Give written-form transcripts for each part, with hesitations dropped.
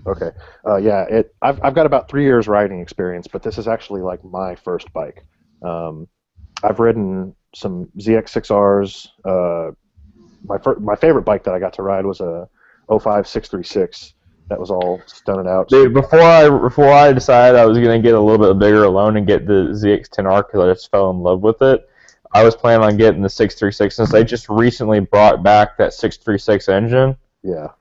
Okay. Yeah. I've got about 3 years riding experience, but this is actually like my first bike. Um, I've ridden some ZX6Rs. My favorite bike that I got to ride was a '05 636. That was all stunted out. Dude, before I decided I was gonna get a little bit bigger alone and get the ZX10R because I just fell in love with it, I was planning on getting the 636 since they just recently brought back that 636 engine. Yeah.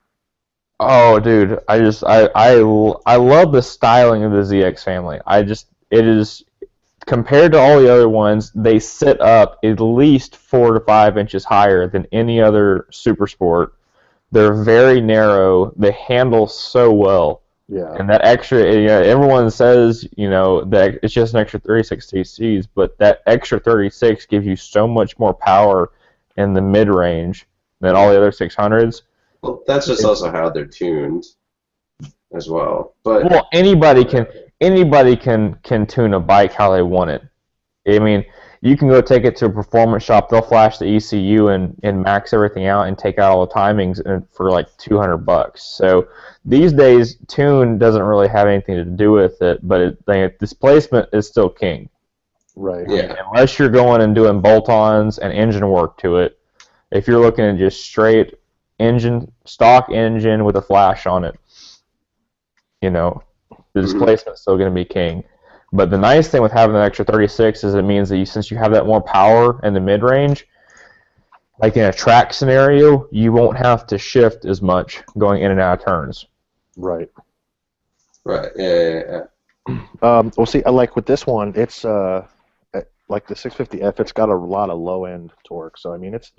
Oh, dude, I love the styling of the ZX family. It is compared to all the other ones, they sit up at least 4 to 5 inches higher than any other super sport. They're very narrow. They handle so well. Yeah. And that extra, everyone says, that it's just an extra 36 cc's, but that extra 36 gives you so much more power in the mid range than all the other 600s. Well, that's just also how they're tuned as well. But Well, anybody can tune a bike how they want it. I mean, you can go take it to a performance shop. They'll flash the ECU and max everything out and take out all the timings for like $200. So these days, tune doesn't really have anything to do with it, but displacement is still king. Right. yeah, Unless you're going and doing bolt-ons and engine work to it. If you're looking at just straight stock engine with a flash on it, the displacement's still going to be king. But the nice thing with having an extra 36 is it means that since you have that more power in the mid-range, like in a track scenario, you won't have to shift as much going in and out of turns. Right. right. Yeah. Well, see, I like with this one, it's like the 650F. It's got a lot of low-end torque, so I mean, it's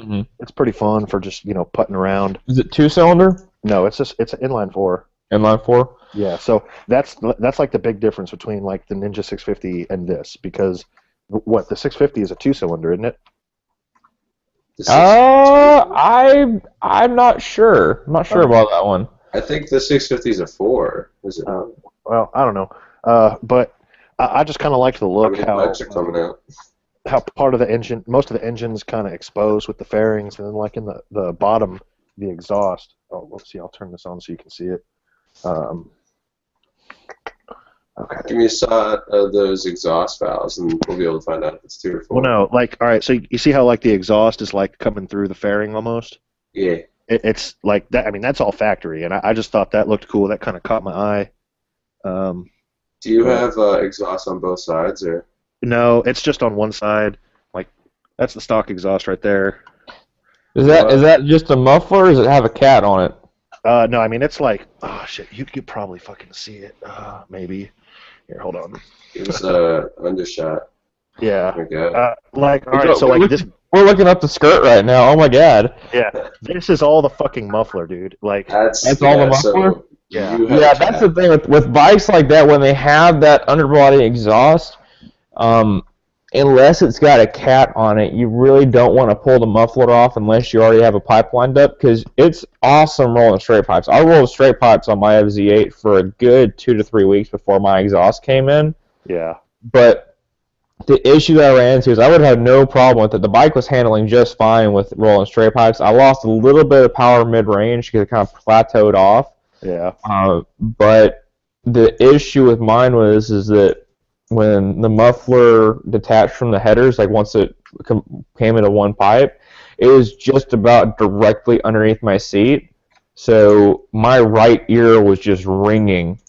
pretty fun for just putting around. Is it two-cylinder? No, it's an inline four. Inline four? Yeah, so that's like the big difference between like the Ninja 650 and this, because the 650 is a two-cylinder, isn't it? I'm not sure. I'm not sure about that one. I think the 650 is a 4. Is it? Well, I don't know, but I just kind of like the look how many bikes are coming out? how part of the engine, most of the engine's kind of exposed with the fairings, and then like in the bottom, the exhaust. Oh, let's see. I'll turn this on so you can see it. Okay. Give me a shot of those exhaust valves, and we'll be able to find out if it's 2 or 4. Well, no, like, all right, so you see how like the exhaust is like coming through the fairing almost? Yeah. It's like that. I mean, that's all factory, and I just thought that looked cool. That kind of caught my eye. Do you have exhaust on both sides, or? No, it's just on one side. Like, that's the stock exhaust right there. Is that just a muffler, or does it have a cat on it? No, I mean, it's like, oh shit, you could probably fucking see it. Maybe. Here, hold on. It was undershot. Yeah. There we go. Like, all right, so like this. We're looking up the skirt right now. Oh my god. Yeah, this is all the fucking muffler, dude. Like, That's all the muffler? So Yeah. you have Yeah, a that's cat. the thing with bikes like that. When they have that underbody exhaust, unless it's got a cat on it, you really don't want to pull the muffler off unless you already have a pipe lined up, because it's awesome rolling straight pipes. I rolled straight pipes on my FZ8 for a good 2 to 3 weeks before my exhaust came in. Yeah. But the issue that I ran into is I would have no problem with it. The bike was handling just fine with rolling straight pipes. I lost a little bit of power mid-range because it kind of plateaued off. Yeah. But the issue with mine is that when the muffler detached from the headers, like once it came into one pipe, it was just about directly underneath my seat. So my right ear was just ringing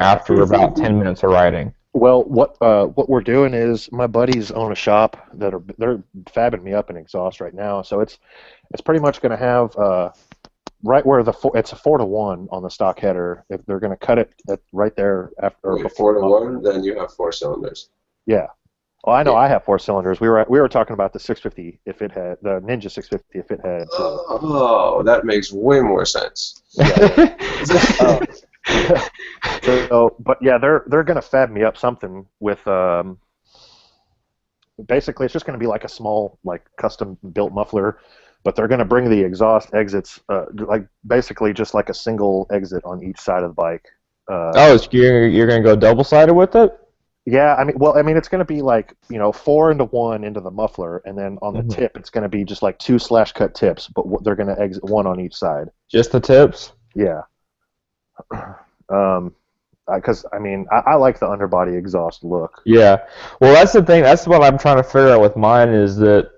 after about 10 minutes of riding. Well, what we're doing is my buddies own a shop they're fabbing me up an exhaust right now, so it's pretty much going to have right where it's a 4-to-1 on the stock header. If they're going to cut it right there after Wait, 4-to-1, then you have 4 cylinders. Yeah. Well, I know I have 4 cylinders. We were talking about the 650 if it had the Ninja 650 if it had. Oh, that makes way more sense. Yeah. But yeah, they're gonna fab me up something with basically it's just gonna be like a small like custom built muffler, but they're gonna bring the exhaust exits like basically just like a single exit on each side of the bike. So you're gonna go double sided with it? Yeah, I mean it's gonna be like 4 into 1 into the muffler, and then on the tip it's gonna be just like 2 slash cut tips, but they're gonna exit 1 on each side. Just the tips? Yeah. Because I like the underbody exhaust look. Yeah. Well, that's the thing. That's what I'm trying to figure out with mine is that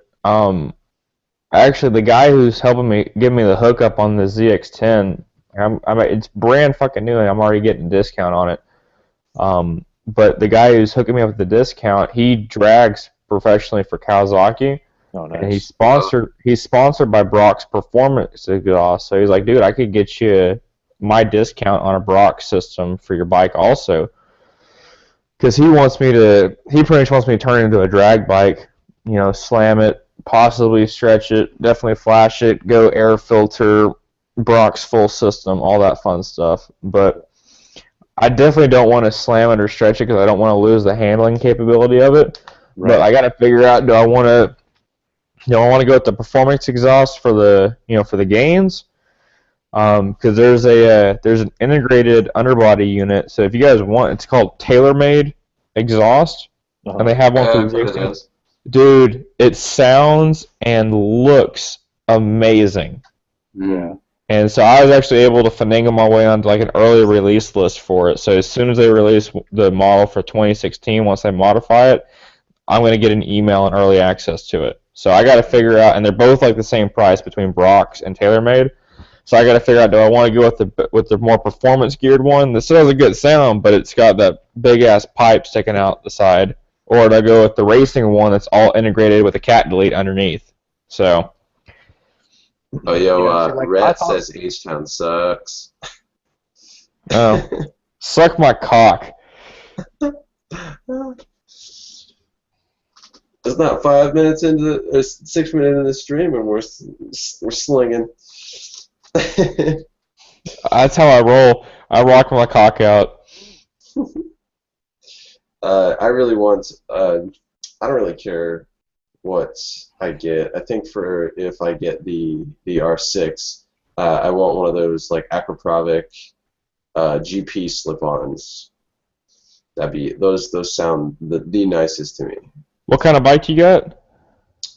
actually the guy who's helping me give me the hookup on the ZX10, it's brand fucking new and I'm already getting a discount on it. But the guy who's hooking me up with the discount, he drags professionally for Kawasaki. Oh, nice. And he's sponsored by Brock's Performance Exhaust. So he's like, dude, I could get you my discount on a Brock system for your bike also. Because he pretty much wants me to turn it into a drag bike, slam it, possibly stretch it, definitely flash it, go air filter, Brock's full system, all that fun stuff. But I definitely don't want to slam it or stretch it because I don't want to lose the handling capability of it. Right. But I got to figure out, do I want to go with the performance exhaust for the gains? Because there's an integrated underbody unit. So if you guys want, it's called TaylorMade exhaust, and they have one for the ZX10. Dude, it sounds and looks amazing. Yeah. And so I was actually able to finagle my way onto like an early release list for it. So as soon as they release the model for 2016, once they modify it, I'm going to get an email and early access to it. So I got to figure out, and they're both like the same price between Brock's and TaylorMade. So I got to figure out, do I want to go with the more performance geared one that still has a good sound, but it's got that big ass pipe sticking out the side, or do I go with the racing one that's all integrated with a cat delete underneath? So. Oh, yo, Rhett says H-town sucks. Oh, suck my cock. It's not 5 minutes into, or 6 minutes into the stream, and we're slinging. That's how I roll. I rock my cock out. I really want. I don't really care what I get. I think if I get the R6, I want one of those like Aquaprovic GP slip-ons. Those sound the nicest to me. What kind of bike you got?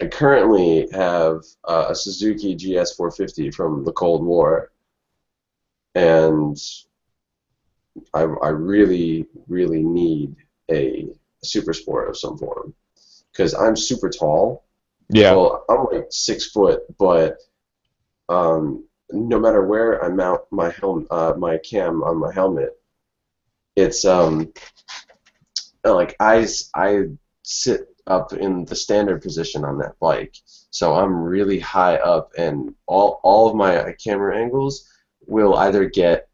I currently have a Suzuki GS450 from the Cold War, and I really, really need a super sport of some form because I'm super tall. Yeah. Well, I'm like 6 foot, but no matter where I mount my my cam on my helmet, it's like I sit up in the standard position on that bike, so I'm really high up, and all of my camera angles will either get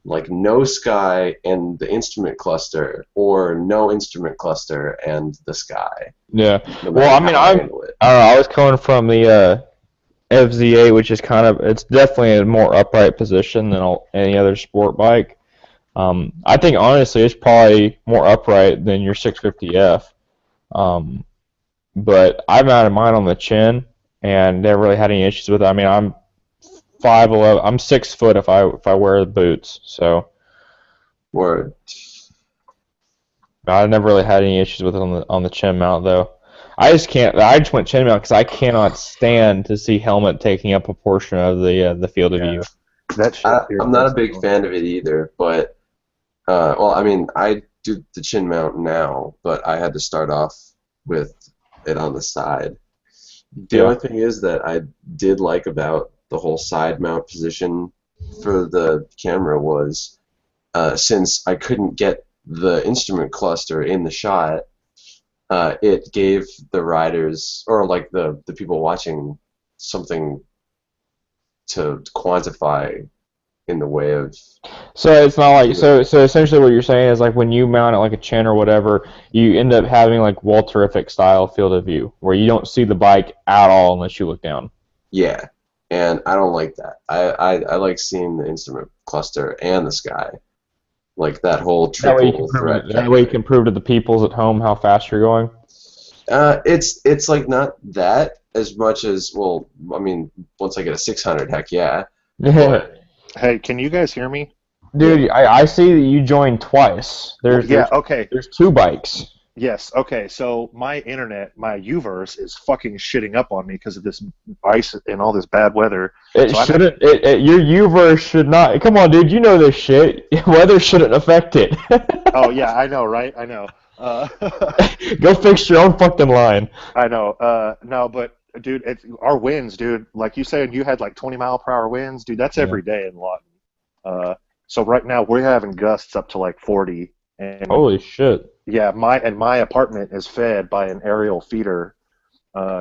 like no sky and the instrument cluster, or no instrument cluster and the sky. Yeah. Well, I mean, I was coming from the FZ8, which is it's definitely a more upright position than any other sport bike. I think honestly, it's probably more upright than your 650F. But I mounted mine on the chin and never really had any issues with it. I mean, I'm 5'11", I'm 6 foot if I wear the boots, so. Word. I never really had any issues with it on the chin mount though. I just went chin mount because I cannot stand to see helmet taking up a portion of the field of view. I'm not a big fan of it either, but well, I mean, I do the chin mount now, but I had to start off with it on the side. The only thing is that I did like about the whole side mount position for the camera was since I couldn't get the instrument cluster in the shot, it gave the riders, or like the people watching, something to quantify in the way of. So it's not like so essentially what you're saying is like when you mount it like a chin or whatever, you end up having like Walterific style field of view where you don't see the bike at all unless you look down. Yeah, and I don't like that. I like seeing the instrument cluster and the sky, like that whole triple threat. That way you can prove to the peoples at home how fast you're going. It's like not that as much as, well, I mean, once I get a 600, heck yeah. But, hey, can you guys hear me? Dude, I see that you joined twice. Okay. There's 2 bikes. Yes. Okay. So my internet, my Uverse, is fucking shitting up on me because of this ice and all this bad weather. It So shouldn't. Your Uverse should not. Come on, dude. You know this shit. Weather shouldn't affect it. Oh yeah, I know, right? I know. Go fix your own fucking line. I know. No, but dude, it's our winds, dude. Like you said, you had like 20-mile-per-hour winds, dude. That's every day in Lawton. So right now we're having gusts up to like 40. And Holy shit. yeah, my apartment is fed by an aerial feeder.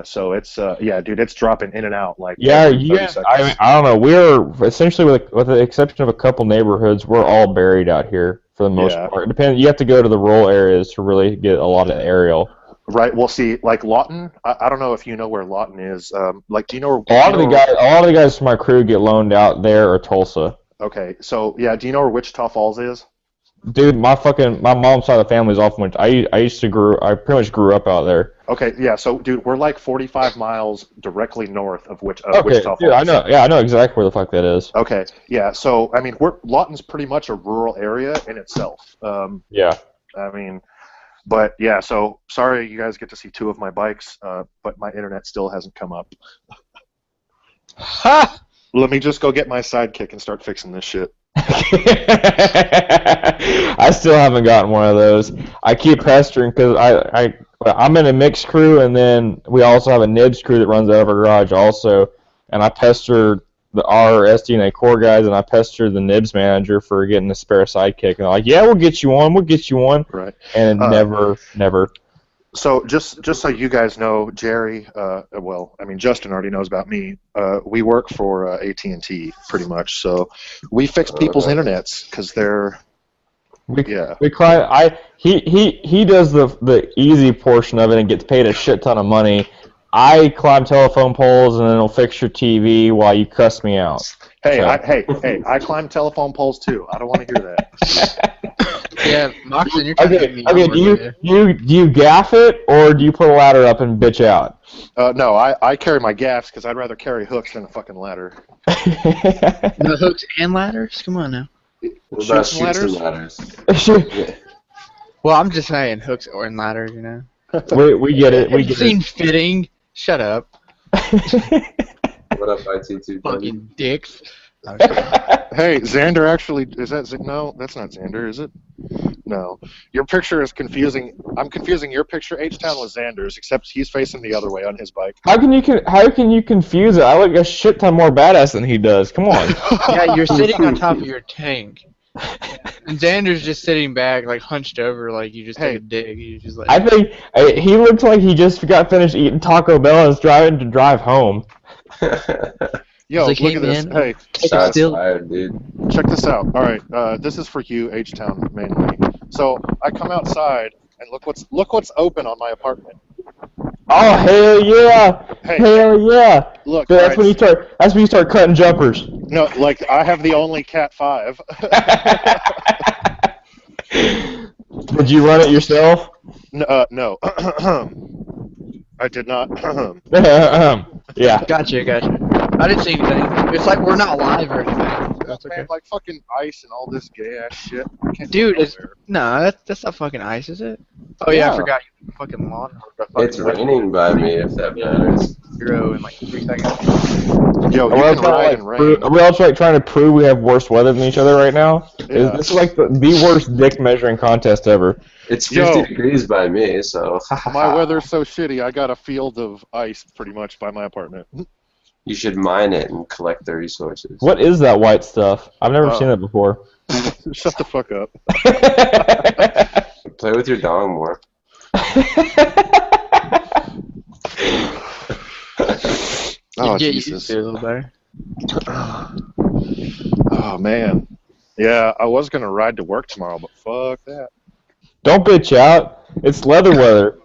So it's yeah, dude, it's dropping in and out like every 30 seconds. I don't know. We're essentially, with the exception of a couple neighborhoods, we're all buried out here for the most part. It depends. You have to go to the rural areas to really get a lot of aerial. Right. Well, see, like Lawton, I don't know if you know where Lawton is. Like, do you know? A lot of the guys from my crew get loaned out there or Tulsa. Okay, so yeah, do you know where Wichita Falls is? Dude, my mom's side of the family is off. I pretty much grew up out there. Okay, yeah. So, dude, we're like 45 miles directly north of Wichita Falls. Dude, I know. Yeah, I know exactly where the fuck that is. Okay, yeah. So, I mean, Lawton's pretty much a rural area in itself. Yeah. I mean, but yeah. So, sorry, you guys get to see two of my bikes, but my internet still hasn't come up. Ha! Let me just go get my sidekick and start fixing this shit. I still haven't gotten one of those. I keep pestering because I'm in a mixed crew, and then we also have a Nibs crew that runs out of our garage also. And I pester our SDNA core guys, and I pester the Nibs manager for getting a spare sidekick. And they're like, "Yeah, we'll get you one. We'll get you one." Right. And never. So just so you guys know, Jerry, well, I mean, Justin already knows about me. We work for AT&T pretty much, so we fix people's internets because they're he does the easy portion of it and gets paid a shit ton of money. I climb telephone poles and then he'll fix your TV while you cuss me out. Hey, I climb telephone poles too. I don't want to hear that. Yeah, Moxon, you're trying to get me. Okay, do you gaff it or do you put a ladder up and bitch out? No, I carry my gaffs because I'd rather carry hooks than a fucking ladder. No hooks and ladders? Come on now. What about shoots and ladders? Yeah. Well, I'm just saying hooks or and ladders, you know. We get it. We It get seems fitting. Shut up. What up, IT2? Fucking dicks. Hey, Xander actually, is that, no, that's not Xander, is it? No. Your picture is confusing. I'm confusing your picture, H-town, with Xander's, except he's facing the other way on his bike. How can you confuse it? I look a shit ton more badass than he does. Come on. Yeah, you're sitting on top of your tank. And Xander's just sitting back, like hunched over, like you just take a dig. You just like. I think he looks like he just got finished eating Taco Bell and is driving to drive home. Yo, like, look at this. Hey, Tired, dude. check this out. All right, this is for you, H-town, mainly. So I come outside and look what's open on my apartment. Oh hell yeah! Hey, hell yeah! Look, That's right, when you start cutting jumpers. No, like I have the only Cat 5. Did you run it yourself? No. I did not. Yeah. Gotcha. I didn't see anything. It's like we're not live or anything. That's okay. Man, like fucking ice and all this gay ass shit. Dude, that's not fucking ice, is it? Oh yeah, I forgot you fucking lawn. It's raining by me, if that matters. 0 in like 3 seconds. Yo, you can ride in rain. Are we all trying to prove we have worse weather than each other right now? Yeah. This is like the worst dick measuring contest ever. It's 50 degrees by me, so. My weather's so shitty, I got a field of ice pretty much by my apartment. You should mine it and collect the resources. What is that white stuff? I've never seen it before. Shut the fuck up. Play with your dong more. Oh, Get Jesus. used to it a little better. Oh, man. Yeah, I was going to ride to work tomorrow, but fuck that. Don't bitch out. It's leather weather.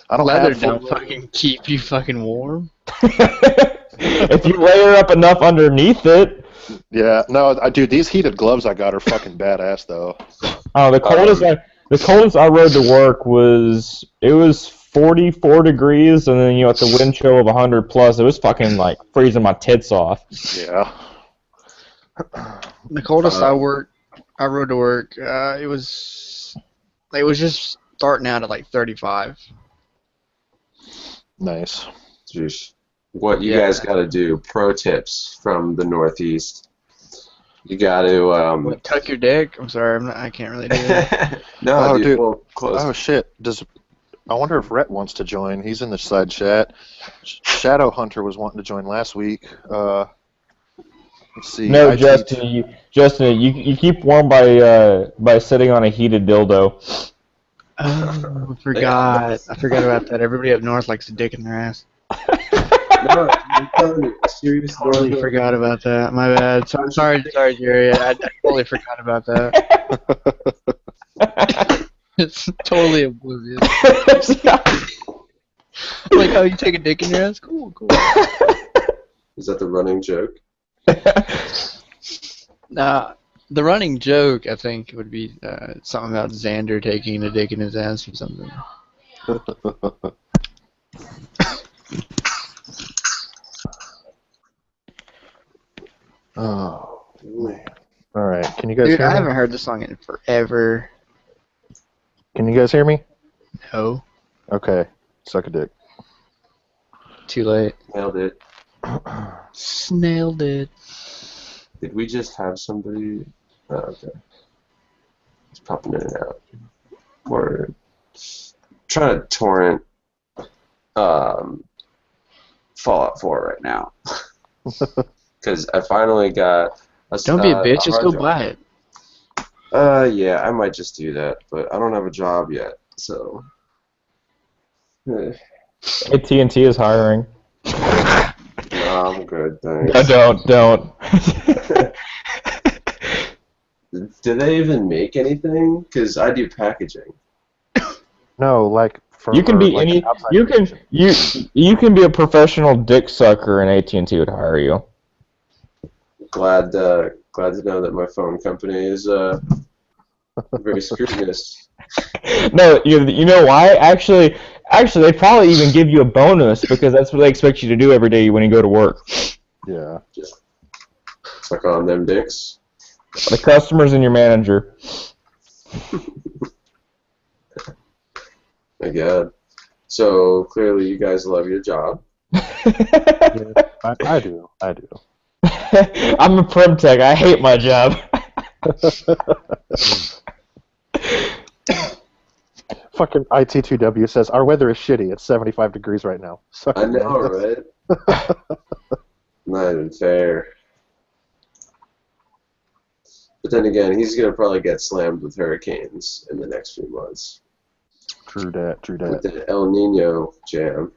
I don't Leather have don't fucking keep you fucking warm. If you layer up enough underneath it. Yeah, no, dude, these heated gloves I got are fucking badass, though. Oh, the coldest I rode to work was 44 degrees, and then at the wind chill of 100 plus, it was fucking like freezing my tits off. Yeah. The coldest I rode to work, it was It was just starting out at like 35. Nice. Jeez. What you Yeah. guys got to do? Pro tips from the Northeast. You got to. Tuck your dick. I'm sorry, I can't really do that. No, Oh, dude. dude. Well, close. Oh shit! I wonder if Rhett wants to join? He's in the side chat. Shadow Hunter was wanting to join last week. Let's see. No, IT Justin, you keep warm by sitting on a heated dildo. Oh, I forgot. I forgot about that. Everybody up north likes a dick in their ass. No, I'm telling you, serious. Totally forgot about that. My bad. So, I'm sorry, Jerry. I totally forgot about that. It's totally oblivious. Like, oh, you take a dick in your ass? Cool. Is that the running joke? Nah, the running joke, I think, would be something about Xander taking a dick in his ass or something. Oh man! All right, can you guys Dude, hear I me? haven't heard this song in forever. Can you guys hear me? No, Okay, suck a dick. too late. Nailed it. Snailed it. Did we just have somebody? Oh, okay. It's popping in and out. We're trying to torrent Fallout 4 right now. because I finally got a Don't be a bitch. a Just hard go drive. buy it. Yeah, I might just do that, but I don't have a job yet, so. AT&T is hiring. No, I'm good, thanks. Don't. Do they even make anything? Because I do packaging. No, like for You can be like any. outside You can position. you can be a professional dick sucker, and AT&T would hire you. Glad to know that my phone company is very scrutinous. No, you know why? Actually, they'd probably even give you a bonus because that's what they expect you to do every day when you go to work. Yeah. Just suck on them dicks. The customers and your manager. My God. So clearly, you guys love your job. Yeah, I do. I'm a prim tech. I hate my job. Fucking IT2W says our weather is shitty. It's 75 degrees right now. Suck I it, man. know, right? Not even fair. But then again, he's gonna probably get slammed with hurricanes in the next few months True that. with the El Nino jam.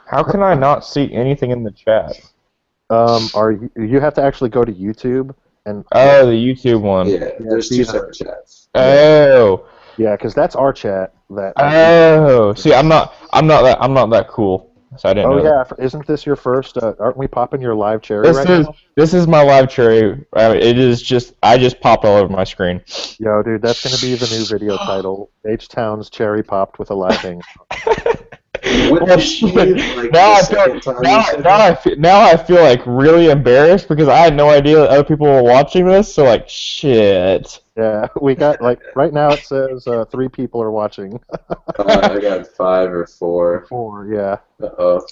How can I not see anything in the chat? You have to actually go to YouTube and Oh, the YouTube one. Yeah, there's two these are- separate chats. Oh. yeah, because that's our chat. That. Oh. See, I'm not that cool. So I didn't Oh know that. yeah, isn't this your first? Aren't we popping your live cherry right now? This is my live cherry. It is just I just popped all over my screen. Yo, dude, that's gonna be the new video title. H-town's cherry popped with a live hang. What Well, did she, shit. like, now the second time you said that? now I feel like really embarrassed because I had no idea that other people were watching this. So like shit. Yeah, we got right now it says 3 people are watching. I got 5 or 4. 4, yeah. Uh-oh.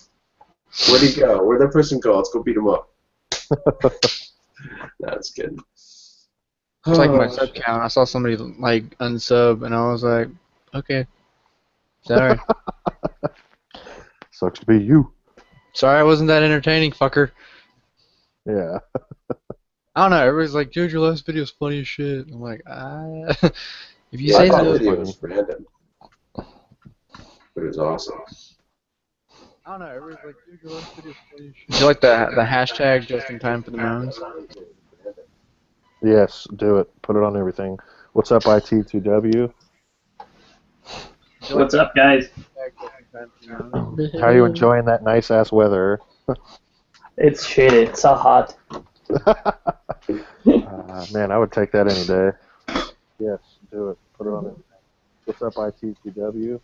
Where'd he go? Where'd that person go? Let's go beat him up. Nah, just kidding. It's like my sub count. I saw somebody like unsub, and I was like, okay, sorry, Sucks to be you. sorry, I wasn't that entertaining, fucker. Yeah. I don't know. Everybody's like, dude, your last video's funny as shit. I'm like, if you Yeah, say I thought so. the video was random. But it was awesome. I don't know. Everybody's like, dude, your last video's funny as shit. Do you like the hashtag just in time for the moans? Yes, do it. Put it on everything. What's up, IT2W? What's up, guys? How are you enjoying that nice ass weather? It's shit. It's so hot. Man, I would take that any day. Yes, do it. Put it on everything. What's up, IT2W?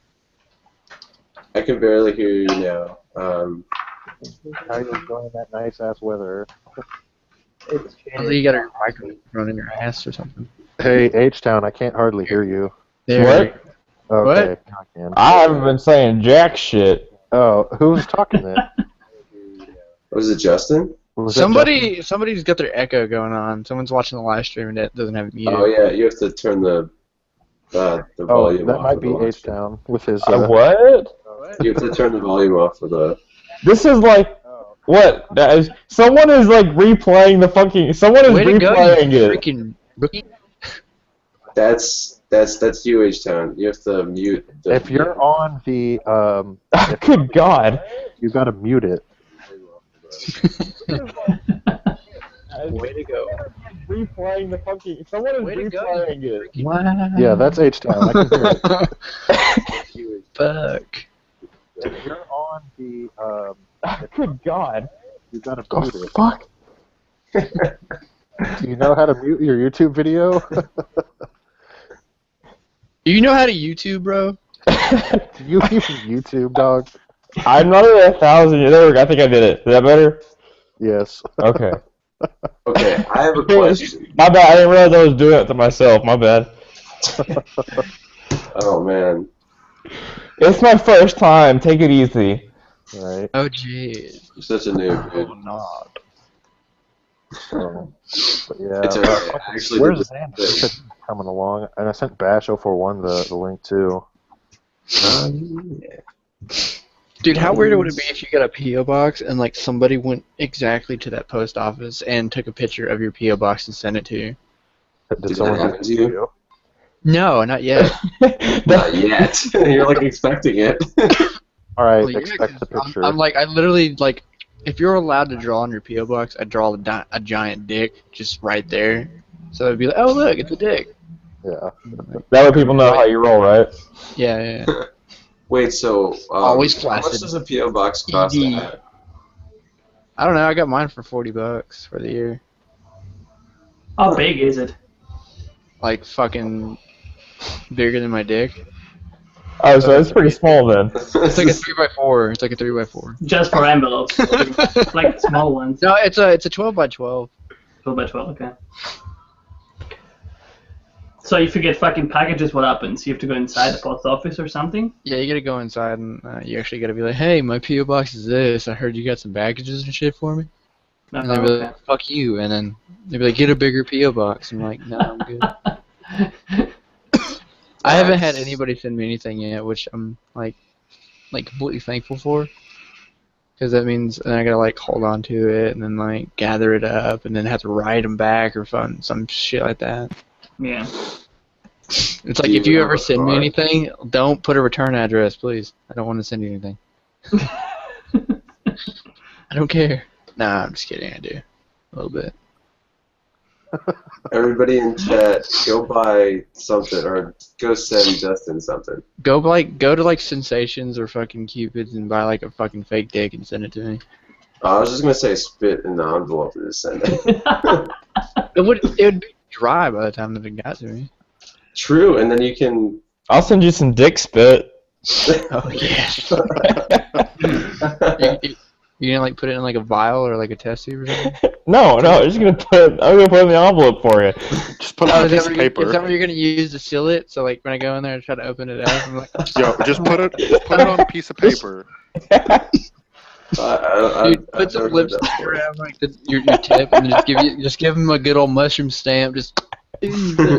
I can barely hear you now. How are you enjoying that nice ass weather? It's I think you got a microphone in your ass or something. Hey, H-town, I can't hardly hear you. What? Okay, What? I can. I haven't been saying jack shit. Oh, who's talking then? Was it Justin? Was that Justin? Somebody's got their echo going on. Someone's watching the live stream and it doesn't have it muted. Oh yeah, you have to turn the Oh, volume that off. might of be the live stream. H-town with his. What? You have to turn the volume off of the. This is like what? That is, someone is like replaying the fucking. Someone is Way to go, replaying you it. freaking rookie. That's you, H-town. You have to mute. If you're on the, Good God. you gotta mute it. Way to go. Replaying the fucking. Someone is Way to go. replaying it. Wow. Yeah, that's H-town. I can hear it. Fuck. If you're on the, Good God. you gotta Oh, mute it. fuck. Do you know how to mute your YouTube video? Do you know how to YouTube, bro? Do you use YouTube, dog? I'm not at 1,000. There we go. I think I did it. Is that better? Yes. Okay. Okay, I have a question. My bad. I didn't realize I was doing it to myself. My bad. Oh man. It's my first time. Take it easy. Right. Oh, jeez. I'm such a noob, dude. So, but yeah. It's okay. I actually Where's did Xander? this. He's coming along, and I sent Bash041 the link too. Dude, how weird would it be if you got a P.O. box and like somebody went exactly to that post office and took a picture of your P.O. box and sent it to you? Did Did someone that happen to you? No, not yet. Not yet. You're like expecting it. All right, Well, yeah, expect the 'cause picture. I'm like, I literally like, if you're allowed to draw on your P.O. box, I'd draw a giant dick just right there. So it'd be like, oh look, it's a dick. Yeah. That way people know how you roll, right? Yeah. Wait, so Always how much flaccid. does a PO box cost? to ED. have? I don't know. I got mine for $40 for the year. How big is it? Like fucking bigger than my dick. Oh, so it's pretty small then. It's like a 3x4. It's like a 3x4. Just for envelopes, like small ones. No, it's a 12x12. 12 by 12, okay. So if you get fucking packages, what happens? You have to go inside the post office or something? Yeah, you gotta go inside and you actually gotta be like, hey, my P.O. box is this. I heard you got some packages and shit for me. No, And they'll be like, fuck you. And then they'll be like, get a bigger P.O. box. I'm like, no, I'm good. I haven't had anybody send me anything yet, which I'm like completely thankful for. Because that means then I gotta like hold on to it and then like gather it up and then have to write them back or some shit like that. Yeah. It's like if you ever send me anything, don't put a return address, please. I don't want to send you anything. I don't care. Nah, I'm just kidding. I do a little bit. Everybody in chat, go buy something or go send Justin something. Go to like Sensations or fucking Cupids and buy like a fucking fake dick and send it to me. I was just gonna say spit in the envelope and just send it. It would be dry by the time that it got to me. True, and then you can. I'll send you some dick spit. Oh yeah. You gonna like put it in like a vial or like a test tube or something? No, I'm just gonna put it in the envelope for you. Just put it on a piece of Is paper. that what you're gonna use to seal it? So like when I go in there and try to open it up, I'm like, Yo, just put it on a piece of paper. dude, put some lipstick around like your tip and just give him a good old mushroom stamp. Just there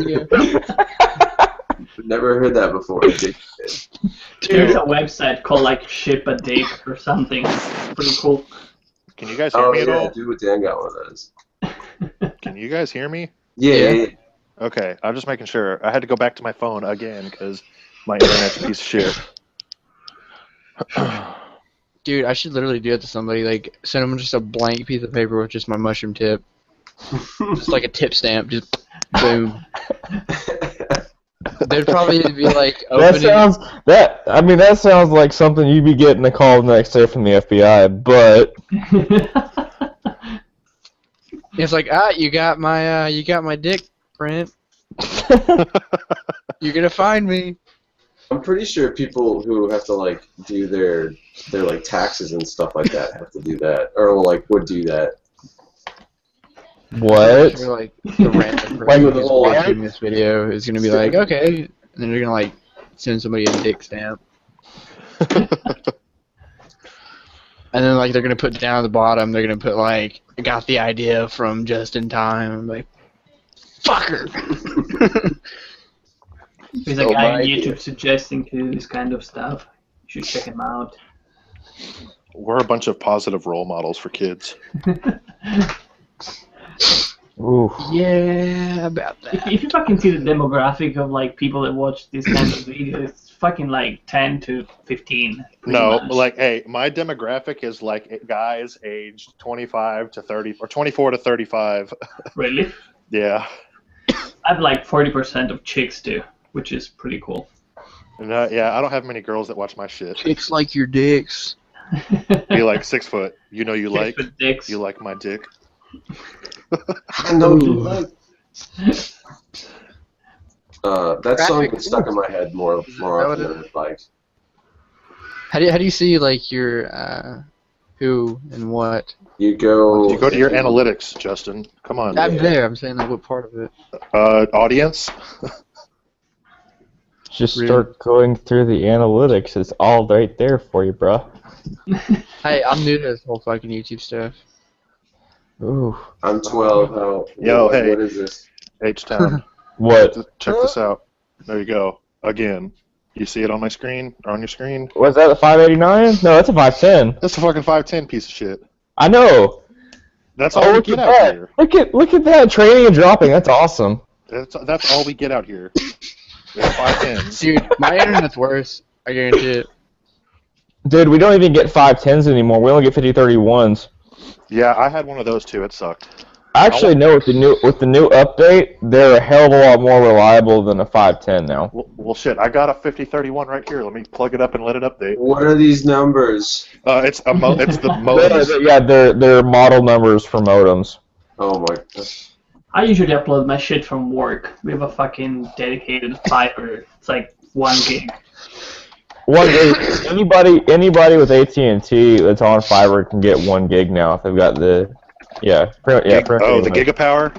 you go. Never heard that before. There's a website called like Ship a Dick or something. It's pretty cool. Can you guys hear Oh me at yeah, all? do what Dan got one of those. Can you guys hear me? Yeah. Okay, I'm just making sure. I had to go back to my phone again because my internet's a piece of shit. Dude, I should literally do it to somebody. Like send them just a blank piece of paper with just my mushroom tip, just like a tip stamp. Just boom. They'd probably be like opening. That sounds like something you'd be getting a call the next day from the FBI, but It's like, you got my dick print. You're gonna find me. I'm pretty sure people who have to like do their like taxes and stuff like that have to do that, or like would do that. What? Sure, like the random Like person with who's the old watching this video is gonna be like, okay, and then they're gonna like send somebody a dick stamp, and then like they're gonna put down at the bottom, they're gonna put like, I got the idea from just in time. I'm like, fucker. There's a guy on YouTube suggesting to do this kind of stuff. You should check him out. We're a bunch of positive role models for kids. Ooh. Yeah, about that. If you fucking see the demographic of like people that watch this kind of videos, it's fucking like 10 to 15. No, much. like, hey, my demographic is like guys aged 25 to 30 or 24 to 35. Really? Yeah. I have like 40% of chicks too, which is pretty cool. And, yeah, I don't have many girls that watch my shit. Chicks like your dicks. Be like 6 foot. You know you like. Chicks with dicks. You like my dick. I know you like. That song gets stuck in my head more often than I'd like. How do you see like your who and what? You go You go to your analytics, Justin. Come on. I'm there. I'm saying like what part of it? Audience. Just start going through the analytics. It's all right there for you, bruh. Hey, I'm new to this whole fucking YouTube stuff. Ooh. I'm 12. Hey. What is this? H-town. What? Check this out. There you go. Again. You see it on my screen? Or on your screen? Was that a 589? No, that's a 510. That's a fucking 510 piece of shit. I know. That's all we look get at out that. here. Look at that training and dropping. That's awesome. That's all we get out here. We have 510s. Dude, my internet's worse. I guarantee it. Dude, we don't even get 510s anymore. We only get 5031s. Yeah, I had one of those too. It sucked. Actually, no. With the new update, they're a hell of a lot more reliable than a 510 now. Well, shit. I got a 5031 right here. Let me plug it up and let it update. What are these numbers? It's the modems. Yeah, they're model numbers for modems. Oh my gosh. I usually upload my shit from work. We have a fucking dedicated fiber. It's like 1 gig. 1 gig. Anybody with AT&T that's on fiber can get 1 gig now if they've got the The gigapower.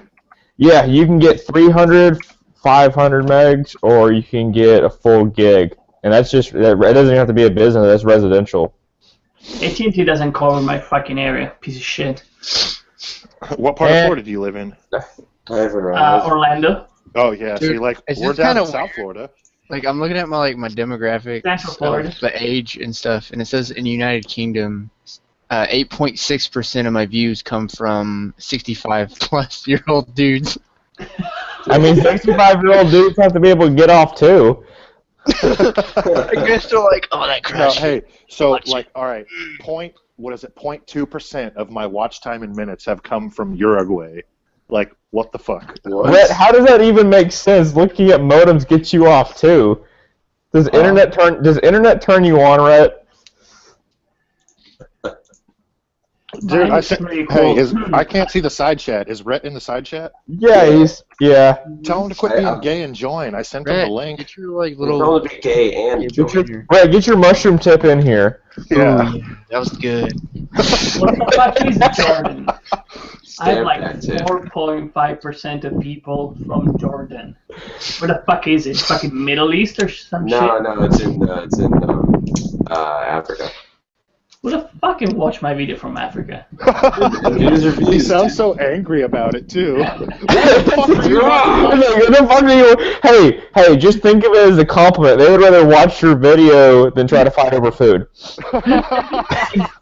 Yeah, you can get 300, 500 megs, or you can get a full gig, and that's just it doesn't even have to be a business. That's residential. AT&T doesn't cover my fucking area. Piece of shit. What part of Florida do you live in? Orlando. Oh yeah, Dude, see, like it's we're just down in kinda South Florida. Like I'm looking at my demographic, Central Florida. the age and stuff, and it says in the United Kingdom, 8.6% of my views come from 65-plus-year-old dudes. I mean, 65-year-old dudes have to be able to get off too. I guess they're like, oh, that No, crash. hey, so Watch like, all right, 0.2% of my watch time in minutes have come from Uruguay. Like, what the fuck? Rhett, how does that even make sense? Looking at modems gets you off too. Does internet turn you on, Rhett? Dude, Pretty cool. hey, I can't see the side chat. Is Rhett in the side chat? Yeah, Tell him to quit being gay and join. I sent him Rhett, the link. get your like Little little. to be gay and joy. Rhett, get your mushroom tip in here. Yeah. That was good. What the fuck is Jordan? I have like that tip. 4.5% of people from Jordan. Where the fuck is it? Fucking Middle East or some shit? No, it's in Africa. Who the fucking watch my video from Africa? He sounds so angry about it too. Hey, just think of it as a compliment. They would rather watch your video than try to fight over food.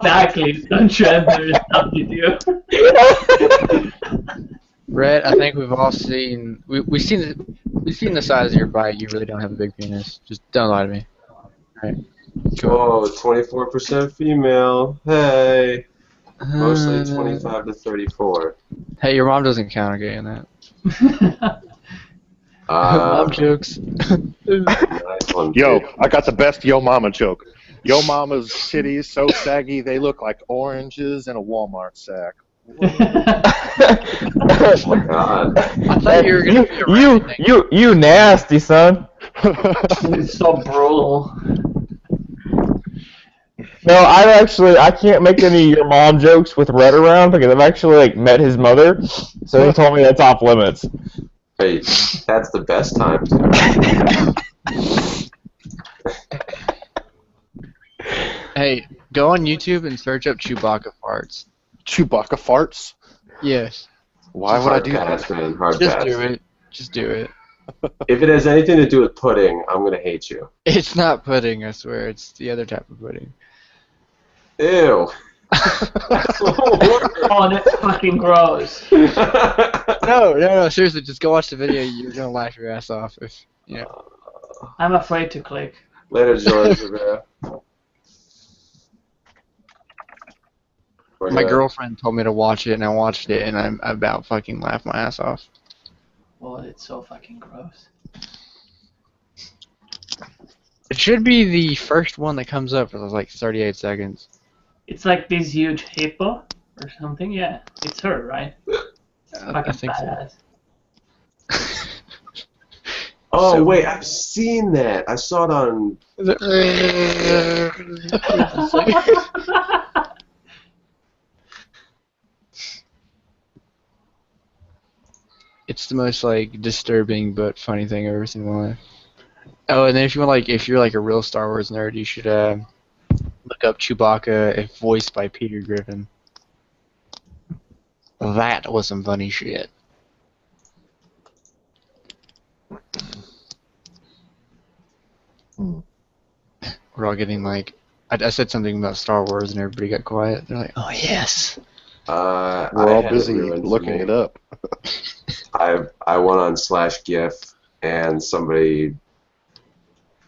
Exactly. Don't try to stuff you do. Rhett, I think we've all seen we've seen the size of your bite. You really don't have a big penis. Just don't lie to me. All right. Oh, 24% female. Hey. Mostly 25 to 34. Hey, your mom doesn't count, okay, in that. Mom jokes. Nice one, Yo, dude. I got the best Yo Mama joke. Yo Mama's titties so saggy they look like oranges in a Walmart sack. Oh my god. I thought you were gonna be a rabbit thing. You nasty son. It's so brutal. No, I can't make any of your mom jokes with Red around because I've actually like met his mother, so he told me that's off limits. Hey, that's the best time to. Hey, go on YouTube and search up Chewbacca farts. Chewbacca farts? Yes. Why would I do that? Pass, man. Hard Just pass. do it. Just do it. If it has anything to do with pudding, I'm gonna hate you. It's not pudding, I swear. It's the other type of pudding. Ew. Oh, that's fucking gross. No, seriously, just go watch the video. You're gonna laugh your ass off if you know. I'm afraid to click. Later, George Rivera. My girlfriend told me to watch it, and I watched it, and I about fucking laughed my ass off. Oh, it's so fucking gross. It should be the first one that comes up for like 38 seconds. It's like this huge hippo or something. Yeah, it's her, right? I think so. Badass. Oh So- wait, I've seen that. I saw it on. It's the most like disturbing but funny thing I've ever seen in my life. Oh, and then if you're like a real Star Wars nerd, you should look up Chewbacca, if voiced by Peter Griffin. That was some funny shit. We're all getting like, I said something about Star Wars and everybody got quiet. They're like, oh yes. We're all busy looking it up. I went on /GIF and somebody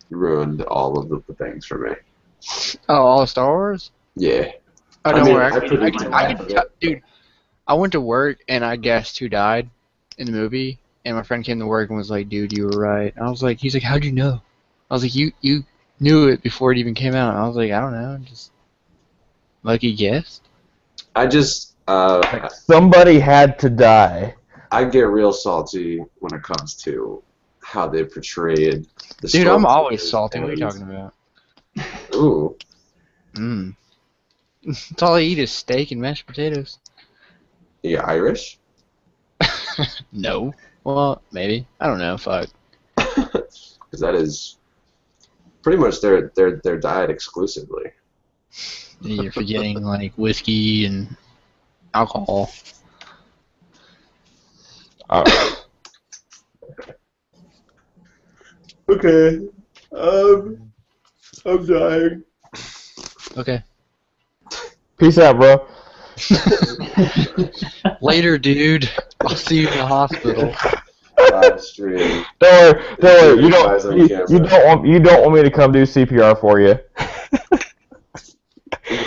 ruined all of the things for me. Oh, all of Star Wars? Yeah. Oh, I don't mean, worry. I predicted I half of can it. dude, I went to work and I guessed who died in the movie, and my friend came to work and was like, dude, you were right. I was like, he's like, how'd you know? I was like, you knew it before it even came out. I was like, I don't know, just lucky guess. I just Somebody had to die. I get real salty when it comes to how they portrayed the Dude, I'm Stormtroopers always salty. What are you and- talking about? Ooh. That's all I eat is steak and mashed potatoes. You Irish? No. Well, maybe. I don't know. Fuck. Because that is pretty much their diet exclusively. You're forgetting like whiskey and alcohol. Okay. I'm dying. Okay. Peace out, bro. Later, dude. I'll see you in the hospital. Live stream. Don't worry. Guys on camera. You don't want me to come do CPR for you.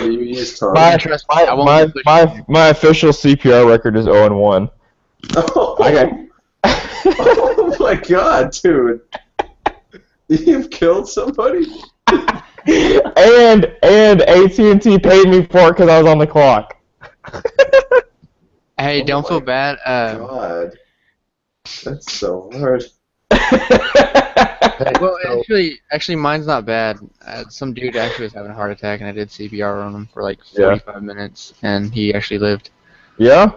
You use tongue. My official CPR record is 0-1. Oh. Okay. Oh my god, dude. You've killed somebody? And AT&T paid me for it because I was on the clock. Hey, Oh don't my feel bad. God. That's so hard. Well, actually, mine's not bad. Some dude actually was having a heart attack, and I did CPR on him for like 45 minutes, and he actually lived. Yeah.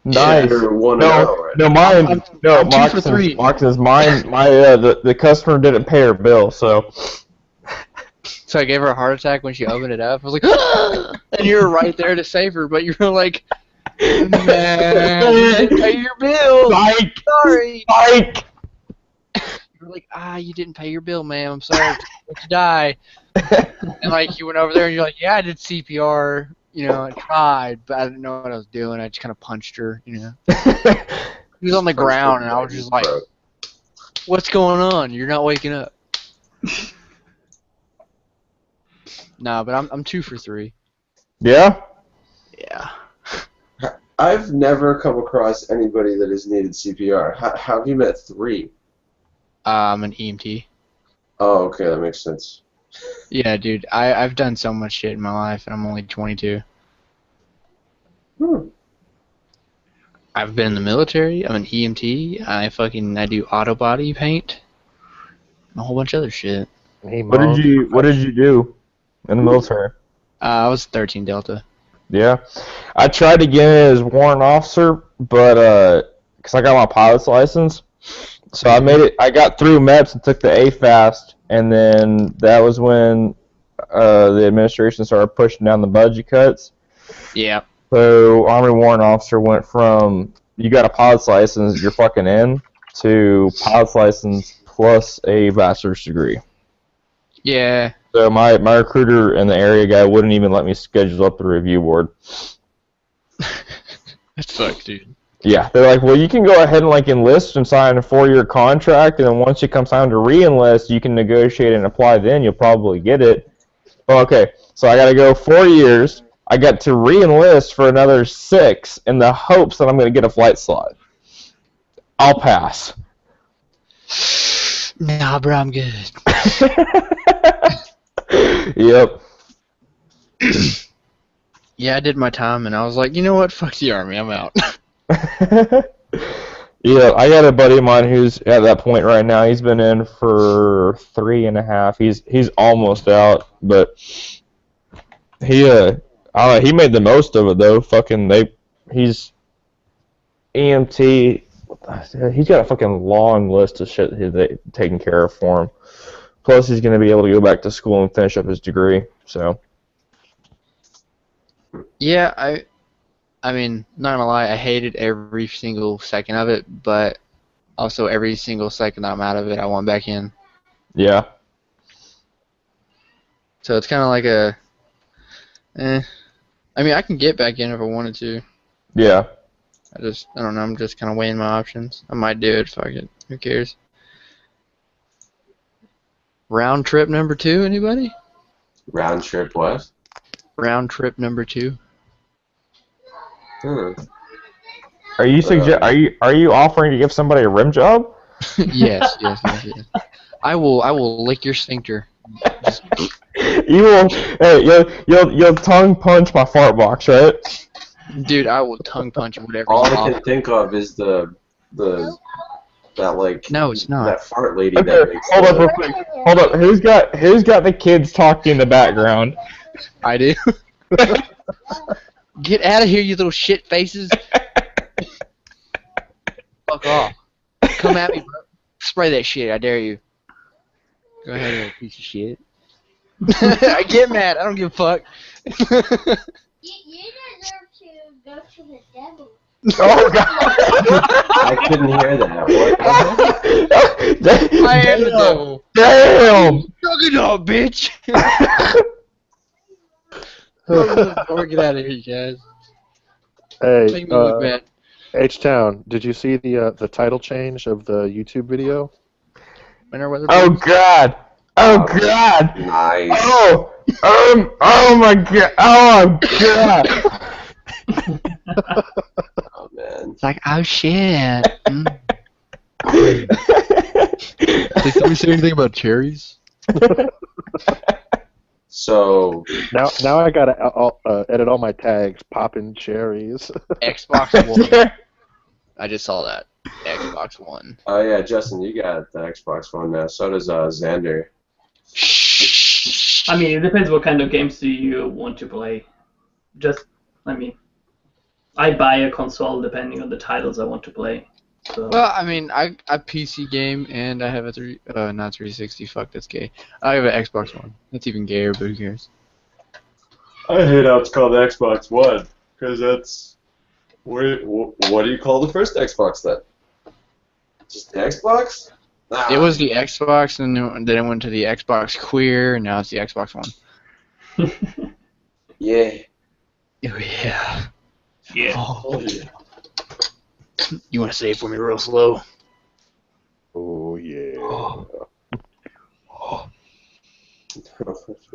Nice. You're 1-0 right No, now. mine. No, I'm 2 for 3. Moxon's mine. The customer didn't pay her bill, so. So I gave her a heart attack when she opened it up. I was like, ah! And you were right there to save her, but you were like, man, you didn't pay your bill. Psych. Sorry. Psych. You were like, you didn't pay your bill, ma'am. I'm sorry to let you die. And like you went over there and you're like, yeah, I did CPR. You know, I tried, but I didn't know what I was doing. I just kind of punched her. You know, he was on the ground, and I was just like, "What's going on? You're not waking up." No, but I'm 2 for 3. Yeah. Yeah. I've never come across anybody that has needed CPR. How have you met 3? I'm an EMT. Oh, okay, that makes sense. Yeah, dude. I've done so much shit in my life, and I'm only 22. I've been in the military. I'm an EMT. I do auto body paint, and a whole bunch of other shit. What did you do in the military? I was 13 Delta. Yeah, I tried to get in as warrant officer, but because I got my pilot's license, so I made it. I got through MEPS and took the AFAST, and then that was when the administration started pushing down the budget cuts. Yeah. So Army warrant officer went from you got a pilot's license, you're fucking in, to pilot's license plus a bachelor's degree. Yeah. So my recruiter and the area guy wouldn't even let me schedule up the review board. That sucks, dude. Yeah, they're like, well, you can go ahead and like enlist and sign a 4-year contract, and then once it comes time to re-enlist, you can negotiate and apply. Then you'll probably get it. Well, okay, so I got to go 4 years. I got to re-enlist for another 6 in the hopes that I'm going to get a flight slot. I'll pass. Nah, bro, I'm good. Yep. Yeah, I did my time, and I was like, you know what? Fuck the Army, I'm out. Yeah, I got a buddy of mine who's at that point right now. He's been in for 3.5. He's almost out, but he he made the most of it though. He's EMT. He's got a fucking long list of shit they taking care of for him. Plus, he's going to be able to go back to school and finish up his degree. So. Yeah, I mean, not gonna lie, I hated every single second of it, but also every single second that I'm out of it, I want back in. Yeah. So it's kind of like a, I mean, I can get back in if I wanted to. Yeah. I don't know, I'm just kind of weighing my options. I might do it, fuck it, who cares? Round trip number 2, anybody? Round trip what? Round trip number 2. Are you are you offering to give somebody a rim job? Yes. I will lick your sphincter. You will. Hey, you'll tongue punch my fart box, right? Dude, I will tongue punch whatever. All you I can offer. think of is that like No, it's not. that fart lady Okay, that makes hold up real quick. Hold up. Who's got the kids talking in the background? I do. Get out of here, you little shit faces. Fuck off. Come at me, bro. Spray that shit, I dare you. Go ahead, you little piece of shit. I get mad, I don't give a fuck. You deserve to go to the devil. Oh God! I couldn't hear that. What? I am the devil. Damn! Suck it up, bitch. Get out of here, you guys. Hey, Make me look bad. H-town, did you see the title change of the YouTube video? Winter weather. Oh God! Oh God! Nice. Oh my God! Oh God! Oh man. It's like, oh shit. Did somebody say anything about cherries? So Now I gotta edit all my tags. Poppin' cherries. Xbox One. I just saw that. Xbox One. oh yeah, Justin, you got the Xbox One now. So does Xander. I mean, it depends what kind of games do you want to play. I buy a console depending on the titles I want to play. So. Well, I mean, I PC game and I have a not 360. Fuck, that's gay. I have an Xbox One. That's even gayer, but who cares? I hate how it's called Xbox One because that's what do you call the first Xbox then? Just the Xbox? Ah. It was the Xbox, and then it went to the Xbox Queer, and now it's the Xbox One. Yeah. Oh yeah. Yeah. Oh, yeah. You want to say it for me real slow? Oh yeah.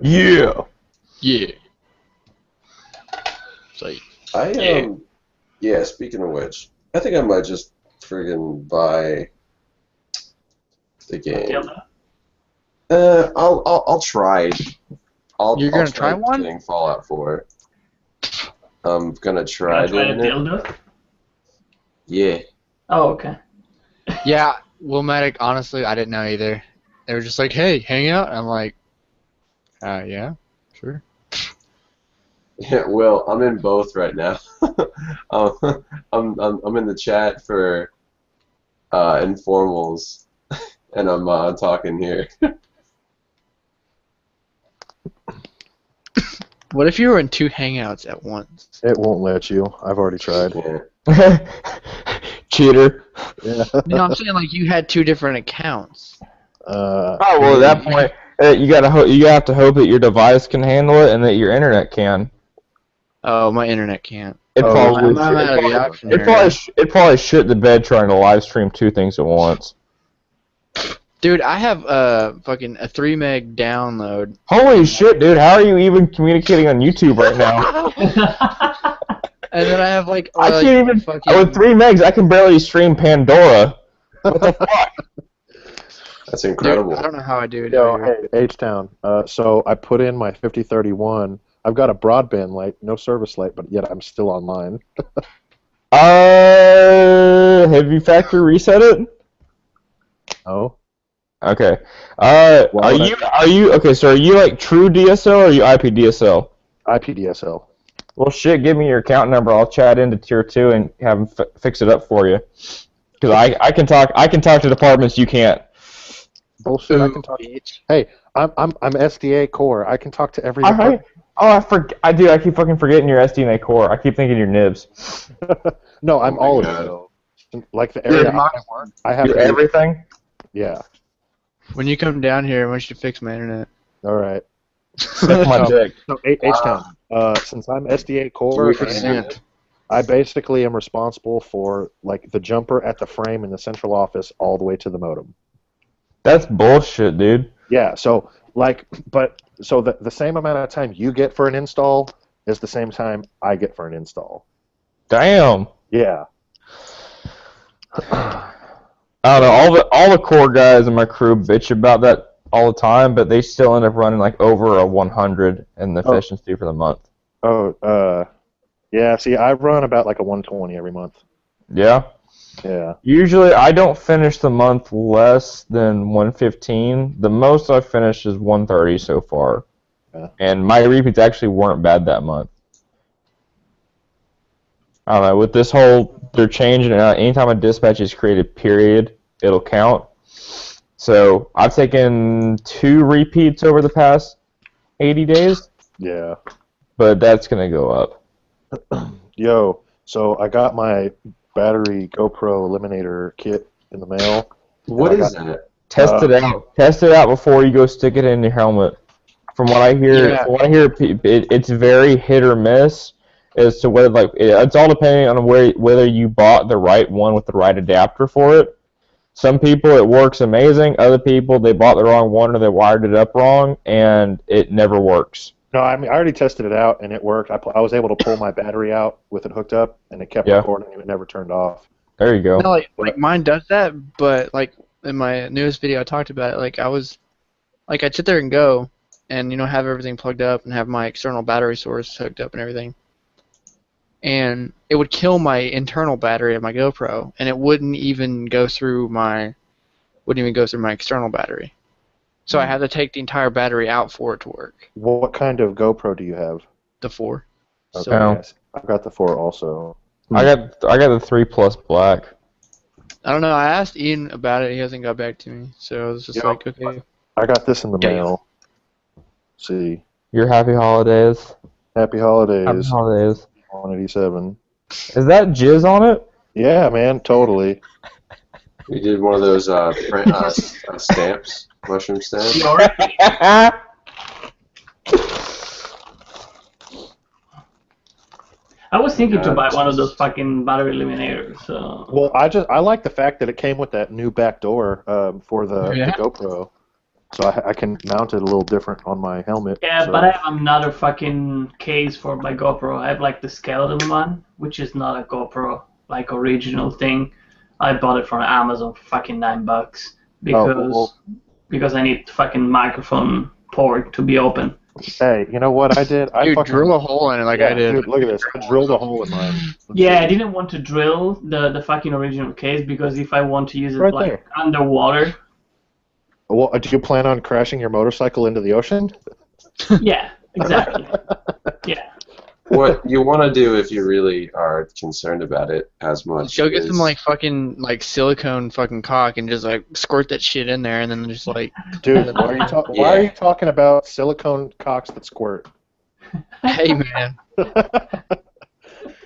Yeah. Yeah. It's like, Yeah, speaking of which, I think I might just friggin' buy the game. I'll try. You're gonna try one? Getting Fallout 4. I'm gonna try Try a doing it. dildo? Yeah. Oh, okay. yeah, Wilmatic, honestly, I didn't know either. They were just like, hey, hang out. I'm like, yeah, sure. Yeah, well, I'm in both right now. um, I'm in the chat for informals, and I'm talking here. What if you were in 2 hangouts at once? It won't let you. I've already tried. Yeah. Cheater. Yeah. No, I'm saying like you had 2 different accounts. Oh well, at that point, you have to hope that your device can handle it and that your internet can. Oh, my internet can't. It Oh, probably I'm out of the option it probably shit the bed trying to live stream 2 things at once. Dude, I have fucking a 3 meg download. Holy shit, dude! How are you even communicating on YouTube right now? And then I have like I can't even. fucking With 3 megs, I can barely stream Pandora. What the fuck? That's Dude, incredible. I don't know how I do it. Yo, out here. hey, H-town. So I put in my 5031. I've got a broadband light, no service light, but yet I'm still online. Have you factory reset it? Oh. Okay. Why Are would you okay? So are you like true DSL or are you IP DSL? IPDSL. Well, shit. Give me your account number. I'll chat into tier 2 and have them fix it up for you. Because I can talk. I can talk to departments you can't. Bullshit. I can talk. Hey, I'm SDA core. I can talk to every. department. I do. I keep fucking forgetting your SDNA core. I keep thinking your nibs. No, I'm Oh my all of God. it though. Like the area I work, I have You're everything. Yeah. When you come down here, I want you to fix my internet. All right. Suck my dick. So H-town. Since I'm SDA core, 3%. I basically am responsible for like the jumper at the frame in the central office all the way to the modem. That's bullshit, dude. Yeah. So like, so the same amount of time you get for an install is the same time I get for an install. Damn. Yeah. I don't know. All the core guys in my crew bitch about that all the time, but they still end up running like over a 100 in the efficiency for the month. Oh, yeah. See, I run about like a 120 every month. Yeah. Yeah. Usually, I don't finish the month less than 115. The most I've finished is 130 so far, and my repeats actually weren't bad that month. I don't know. With this whole, they're changing it out. Anytime a dispatch is created, period, it'll count. So I've taken 2 repeats over the past 80 days. Yeah. But that's gonna go up. Yo, so I got my battery GoPro Eliminator kit in the mail. What is that? Test it out. Test it out before you go stick it in your helmet. From what I hear, it's very hit or miss as to whether it's all depending on whether you bought the right one with the right adapter for it. Some people it works amazing. Other people they bought the wrong one or they wired it up wrong and it never works. No, I mean I already tested it out and it worked. I was able to pull my battery out with it hooked up and it kept recording and it never turned off. There you go. No, like mine does that, but like in my newest video I talked about it. Like I'd sit there and go, and have everything plugged up and have my external battery source hooked up and everything, and it would kill my internal battery of my GoPro, and it wouldn't even go through my external battery. So I had to take the entire battery out for it to work. What kind of GoPro do you have? The 4. Okay, yes. I've got the 4 also. I got the 3 Plus Black. I don't know. I asked Ian about it. He hasn't got back to me. So it was just like, okay. I got this in the mail. See. Your happy holidays. Happy holidays. Happy holidays. 187. Is that jizz on it? Yeah, man, totally. We did one of those stamps, mushroom stamps. I was thinking to buy one of those fucking battery eliminators. So. Well, I like the fact that it came with that new back door for the GoPro, so I can mount it a little different on my helmet. Yeah, so. but I have another fucking case for my GoPro. I have like the skeleton one, which is not a GoPro like original thing. I bought it from Amazon for fucking $9 because I need fucking microphone port to be open. Hey, you know what I did? I drill a hole in it like I did. Dude, look at this. I drilled a hole in mine. I didn't want to drill the fucking original case because if I want to use it underwater. Well, do you plan on crashing your motorcycle into the ocean? Yeah, exactly. Yeah. what you want to do if you really are concerned about it as much. Go get is, some like fucking like silicone fucking cock and just like squirt that shit in there and then just like. Dude, why are you talking about silicone cocks that squirt? Hey man.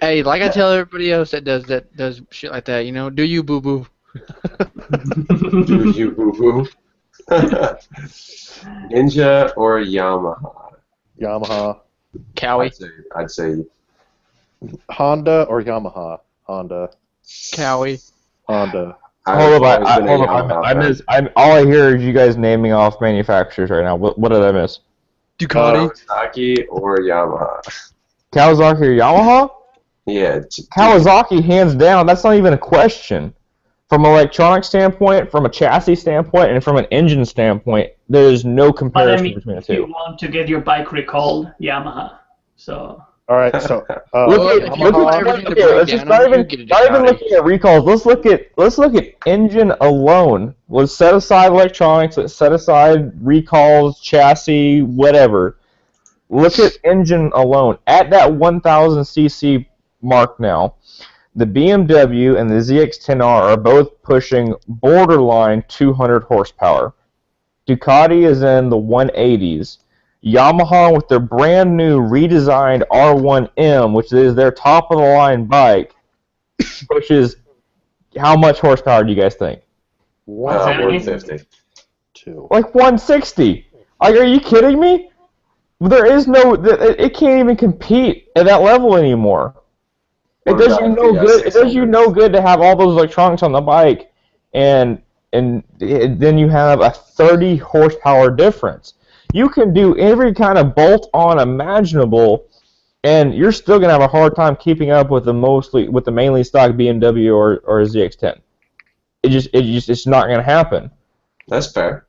Hey, like I tell everybody else that does shit like that, you know, do you boo boo? Do you boo boo? Ninja or Yamaha? Yamaha. Cowie. I'd say Honda or Yamaha? Honda. Cowie. Honda. Hold up, all I hear is you guys naming off manufacturers right now. What did I miss? Ducati. Kawasaki or Yamaha? Kawasaki or Yamaha? Yeah. Kawasaki, hands down. That's not even a question. From an electronic standpoint, from a chassis standpoint, and from an engine standpoint, there is no comparison between the two. If you want to get your bike recalled, Yamaha. So. All right, so let's just not even looking at recalls. Let's look at engine alone. Let's set aside electronics. Let's set aside recalls, chassis, whatever. Look at engine alone. At that 1,000 cc mark now, the BMW and the ZX-10R are both pushing borderline 200 horsepower. Ducati is in the 180s. Yamaha, with their brand new redesigned R1M, which is their top of the line bike, pushes how much horsepower do you guys think? 150. Like 160. Like, are you kidding me? There is no. It can't even compete at that level anymore. It does you no good. It does you no good to have all those electronics on the bike, and then you have a 30 horsepower difference. You can do every kind of bolt-on imaginable, and you're still gonna have a hard time keeping up with the mainly stock BMW or ZX-10. It's not gonna happen. That's fair.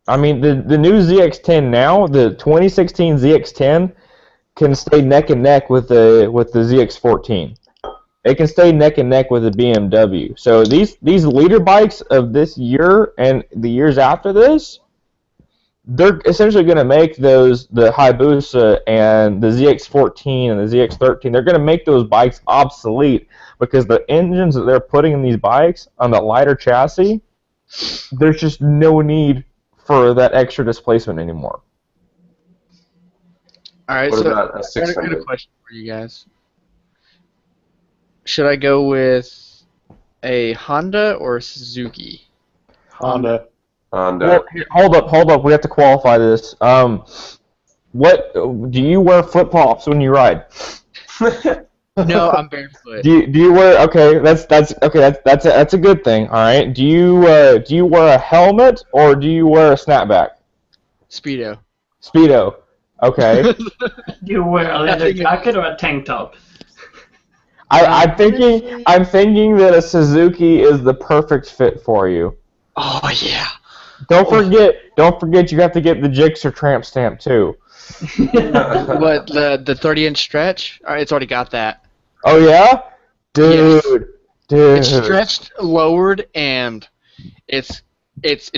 I mean, the new ZX-10 now, the 2016 ZX-10, can stay neck and neck with the ZX-14. It can stay neck and neck with the BMW. So these leader bikes of this year and the years after this, they're essentially going to make the Hayabusa and the ZX-14 and the ZX-13, they're going to make those bikes obsolete because the engines that they're putting in these bikes on the lighter chassis, there's just no need for that extra displacement anymore. All right, What so about a I 600? got a question for you guys. Should I go with a Honda or a Suzuki? Honda. Well, hold up. We have to qualify this. What do you wear flip-flops when you ride? No, I'm barefoot. Do you wear? Okay, that's a good thing. All right. Do you wear a helmet or do you wear a snapback? Speedo. Okay. Do you wear a leather jacket or a tank top? I'm thinking that a Suzuki is the perfect fit for you. Oh yeah. Don't forget you have to get the Gixxer tramp stamp too. What, the 30-inch stretch? All right, it's already got that. Oh yeah? Dude. It's stretched, lowered, and it's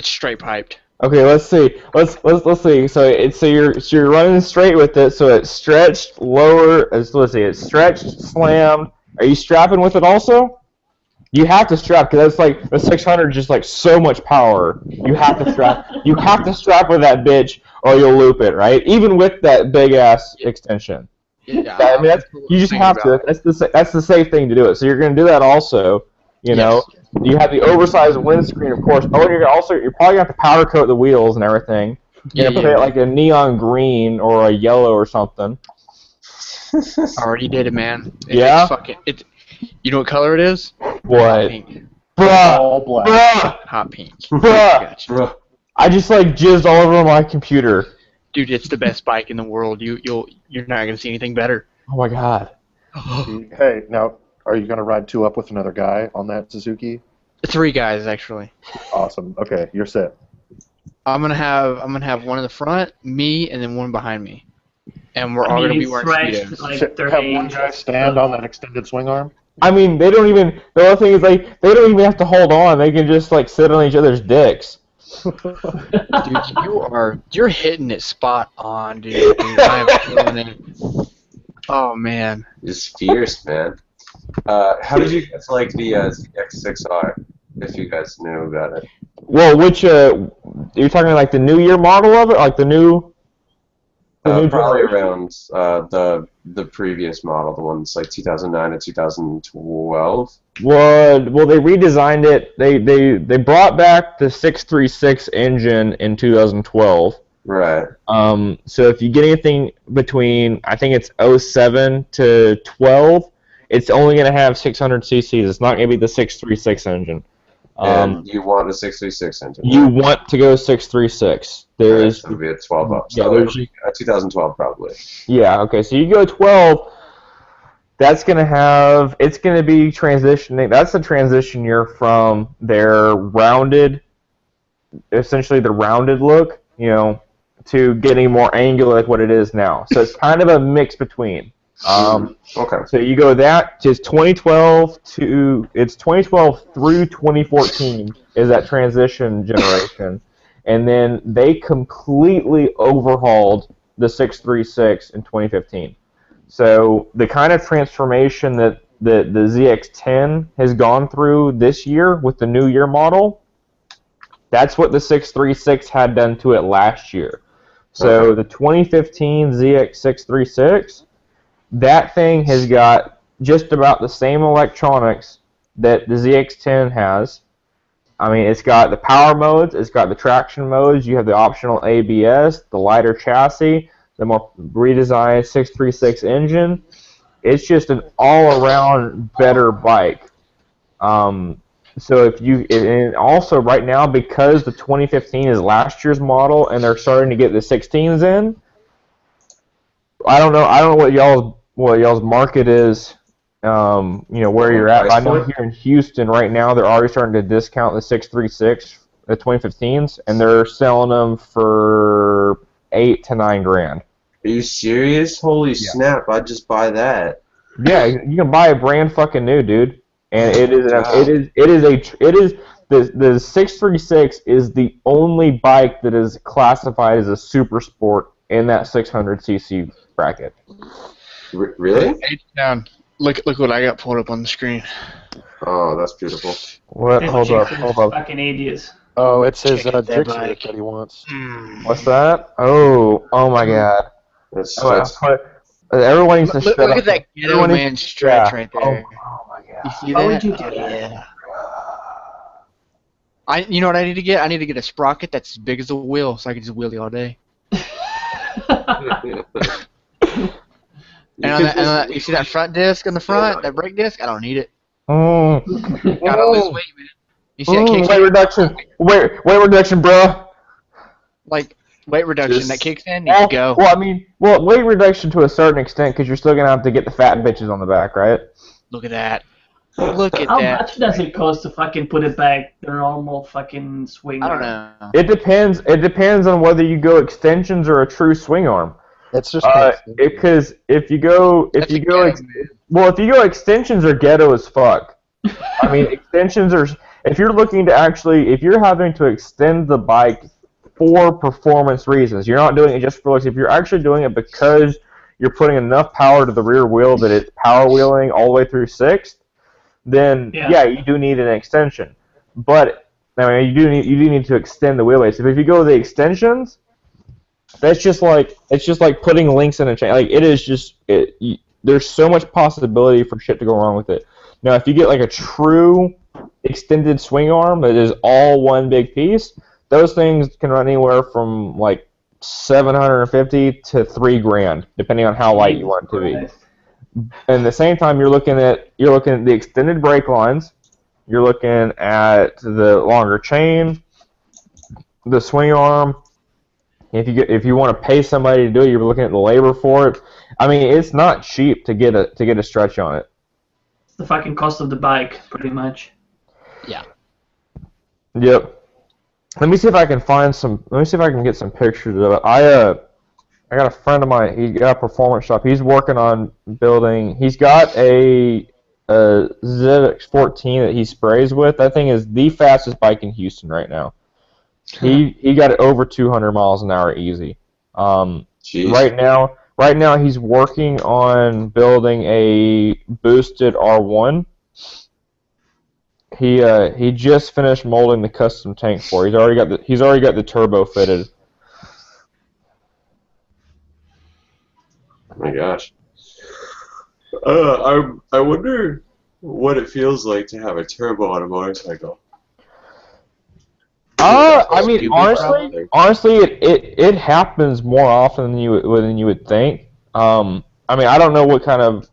straight piped. Okay, let's see. Let's see. So you're running straight with it. So it's stretched, lower. Let's see. It's stretched, slammed. Are you strapping with it also? You have to strap because that's like the 600 is just like so much power. You have to strap. You have to strap with that bitch, or you'll loop it, right? Even with that big ass extension. Yeah, I mean, you just have to. That's the safe thing to do it. So you're gonna do that also. You know, you have the oversized windscreen, of course. Oh, and you're probably gonna have to powder coat the wheels and everything. You're gonna put it like a neon green or a yellow or something. I already did it, man. Yeah. You know what color it is? What? Hot pink. All black. Hot pink. Bruh. I just like jizzed all over my computer. Dude, it's the best bike in the world. You're not gonna see anything better. Oh my god. Hey, now, are you gonna ride two up with another guy on that Suzuki? 3 guys actually. Awesome. Okay, you're set. I'm gonna have one in the front, me, and then one behind me, and we're all gonna be wearing Speedos. Like Have one guy stand on that extended swing arm. I mean, they don't even. The other thing is like they don't even have to hold on. They can just like sit on each other's dicks. Dude, you're hitting it spot on, dude. I'm feeling it. Oh man. It's fierce, man. How did you get to like the ZX6R? If you guys knew about it. Well, which you're talking like the new year model of it, like the new Probably generation? around the previous model, the ones like 2009 to 2012. Well, they redesigned it. They brought back the 636 engine in 2012. Right. So if you get anything between, I think it's '07 to 12, it's only going to have 600 cc's. It's not going to be the 636 engine. And you want a 636 engine? You want to go 636. There's so it'll be a 12 up. Yeah, So it'll be a 2012 probably. Yeah, okay, so you go 12, that's going to have, it's going to be transitioning, that's the transition year from their rounded, essentially the rounded look, you know, to getting more angular like what it is now. So it's kind of a mix between. Okay. So you go that to 2012 it's 2012 through 2014 is that transition generation. And then they completely overhauled the 636 in 2015. So the kind of transformation that the ZX10 has gone through this year with the new year model, that's what the 636 had done to it last year. So the 2015 ZX636, that thing has got just about the same electronics that the ZX10 has. I mean, it's got the power modes, it's got the traction modes, you have the optional ABS, the lighter chassis, the more redesigned 636 engine. It's just an all-around better bike. So if you, and also right now, because the 2015 is last year's model and they're starting to get the 16s in, I don't know what y'all's market is. You know where you're at. I know here in Houston right now they're already starting to discount the 636, the 2015s, and they're selling them for $8 to $9 grand. Are you serious? Holy snap! I'd just buy that. Yeah, you can buy a brand fucking new, dude. And the 636 is the only bike that is classified as a super sport in that 600cc bracket. Really? H-town. Look what I got pulled up on the screen. Oh, that's beautiful. What? Hold up. Fucking idiots. Oh, it's his Check out that Dixie bike. that he wants. What's that? Oh my God. Everyone needs to Look shut up. at that ghetto man stretch right there. Oh my God. You see Why that? would you do that? Yeah. You know what I need to get? I need to get a sprocket that's as big as a wheel, so I can just wheelie all day. You see that front disc in the front, that brake disc? I don't need it. Gotta lose weight, man. You see that kickstand? Weight reduction. Weight reduction, bro. Like weight reduction, that kickstand needs to go. Well, weight reduction to a certain extent, because you're still gonna have to get the fat bitches on the back, right? Look at that. Look at How that. much does it cost to fucking put it back the normal fucking swing? I don't know. It depends. It depends on whether you go extensions or a true swing arm. It's just because if you go extensions are ghetto as fuck. I mean, extensions are, if you're having to extend the bike for performance reasons, you're not doing it just for looks. If you're actually doing it because you're putting enough power to the rear wheel that it's power wheeling all the way through sixth, then yeah, you do need an extension. But I mean, you do need to extend the wheelbase. If you go with the extensions, it's just like putting links in a chain. Like there's so much possibility for shit to go wrong with it. Now, if you get like a true extended swing arm that is all one big piece, those things can run anywhere from like $750 to $3 grand, depending on how light you want it to be. And at the same time, you're looking at the extended brake lines, you're looking at the longer chain, the swing arm. If you want to pay somebody to do it, you're looking at the labor for it. I mean, it's not cheap to get a stretch on it. It's the fucking cost of the bike, pretty much. Yeah. Yep. Let me see if I can get some pictures of it. I got a friend of mine. He's got a performance shop. He's working on building. He's got a ZX14 that he sprays with. That thing is the fastest bike in Houston right now. He got it over 200 miles an hour easy. Right now Right now, he's working on building a boosted R1. He just finished molding the custom tank for it. He's already got the turbo fitted. Oh my gosh. I wonder what it feels like to have a turbo on a motorcycle. I mean, honestly, it happens more often than you would think. I mean, I don't know what kind of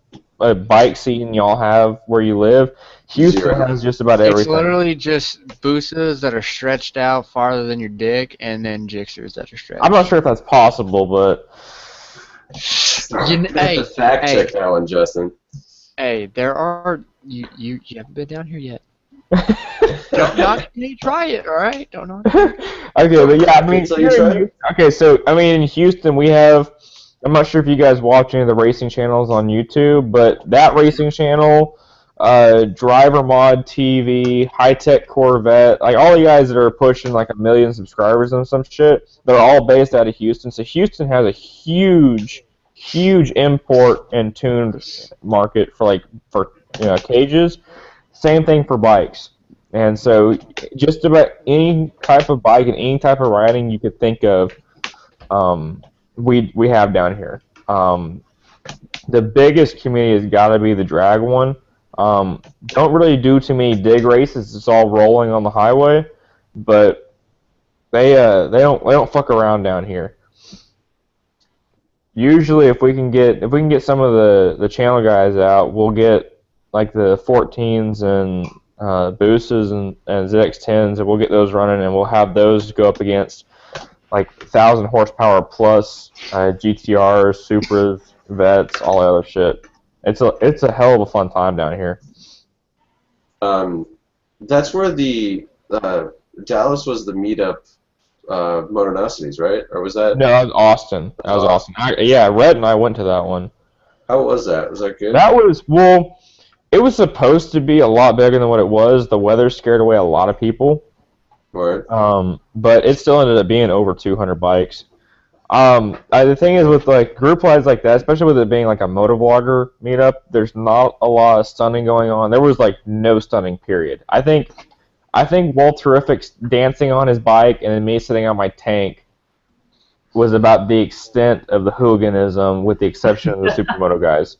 bike seating y'all have where you live. Houston has just about everything. It's literally just boosters that are stretched out farther than your dick, and then jixers that are stretched. I'm not sure if that's possible, but Hey, fact check that one, Justin. Hey, there are you haven't been down here yet. Don't knock it until you try it, all right? Don't knock it. Okay, but yeah, I mean, okay, so I mean, in Houston we have. I'm not sure if you guys watch any of the racing channels on YouTube, but that racing channel, Driver Mod TV, High Tech Corvette, like all the guys that are pushing like 1 million subscribers and some shit, they're all based out of Houston. So Houston has a huge import and tuned market for cages. Same thing for bikes. And so just about any type of bike and any type of riding you could think of, we have down here. The biggest community has got to be the drag one. Don't really do too many dig races. It's all rolling on the highway, but they don't fuck around down here. Usually, if we can get some of the channel guys out, we'll get like the 14s and Booses and ZX10s, and we'll get those running, and we'll have those go up against like 1,000 horsepower plus GTRs, Supras, Vets, all that other shit. It's a hell of a fun time down here. That's where the Dallas was the meetup Motornosities, right? Or was that? No, that was Austin. That was Austin. Red and I went to that one. How was that? Was that good? That was, well, it was supposed to be a lot bigger than what it was. The weather scared away a lot of people. Right. But it still ended up being over 200 bikes. The thing is with like group rides like that, especially with it being like a motovlogger meetup, there's not a lot of stunning going on. There was like no stunning, period. I think Walt Terrific's dancing on his bike and then me sitting on my tank was about the extent of the hooliganism, with the exception of the supermoto guys.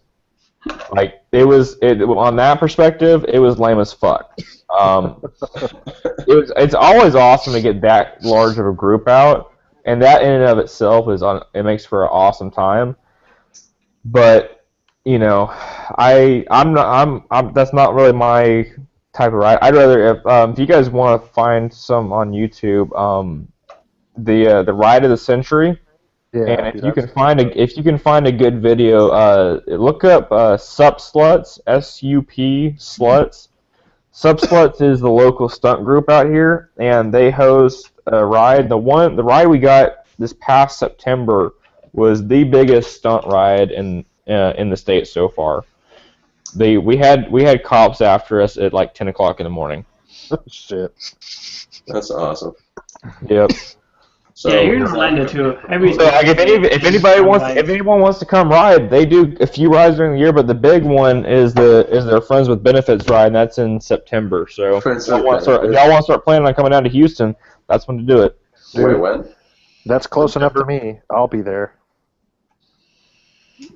Like on that perspective, it was lame as fuck. It's always awesome to get that large of a group out, and that in and of itself it makes for an awesome time. But you know, that's not really my type of ride. I'd rather if you guys want to find some on YouTube, the ride of the century. Yeah, and if you can find a good video, look up Sup Sluts, S-U-P Sluts. Sup Sluts is the local stunt group out here, and they host a ride. The ride we got this past September was the biggest stunt ride in the state so far. We had cops after us at like 10 o'clock in the morning. Shit. That's awesome. Yep. So, yeah, you're in Orlando too. If anyone wants to come ride, they do a few rides during the year, but the big one is their Friends with Benefits ride, and that's in September. So if y'all want to start planning on coming down to Houston, that's when to do it. Wait, when? That's close enough to me. I'll be there.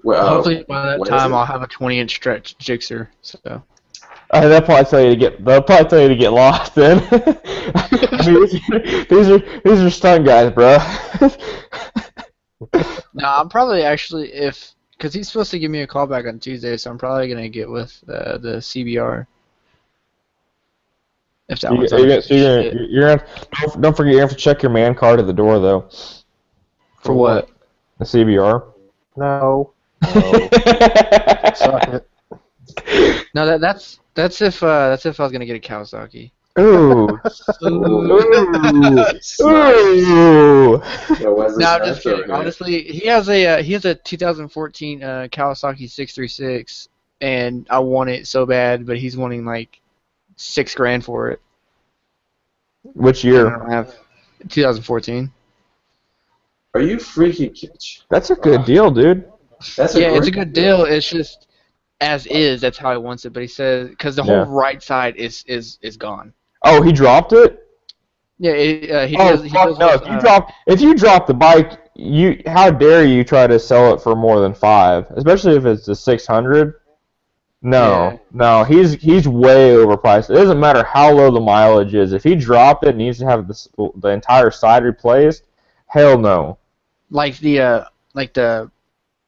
Well, hopefully by that time I'll have a 20-inch stretch jixer. So. They'll probably tell you to get lost. Then I mean, these are stunt guys, bro. No, I'm probably actually because he's supposed to give me a call back on Tuesday, so I'm probably gonna get with the CBR. If that one's don't forget you have to check your man card at the door though. For what? The CBR. No. Suck it. No, that's if I was gonna get a Kawasaki. Ooh. Ooh. No, I'm just kidding. Honestly, he has a 2014 Kawasaki 636, and I want it so bad, but he's wanting like $6,000 for it. Which year? I don't have 2014. Are you freaky, Kitch? That's a good deal, dude. That's Yeah, it's a great good deal. It's just as is. That's how he wants it. But he says because the whole right side is gone. Oh, he dropped it. Yeah, he Oh does. He fuck does. no! With, If you drop the bike, how dare you try to sell it for more than 5, especially if it's a 600. No, no, he's way overpriced. It doesn't matter how low the mileage is. If he dropped it and needs to have the entire side replaced, hell no. like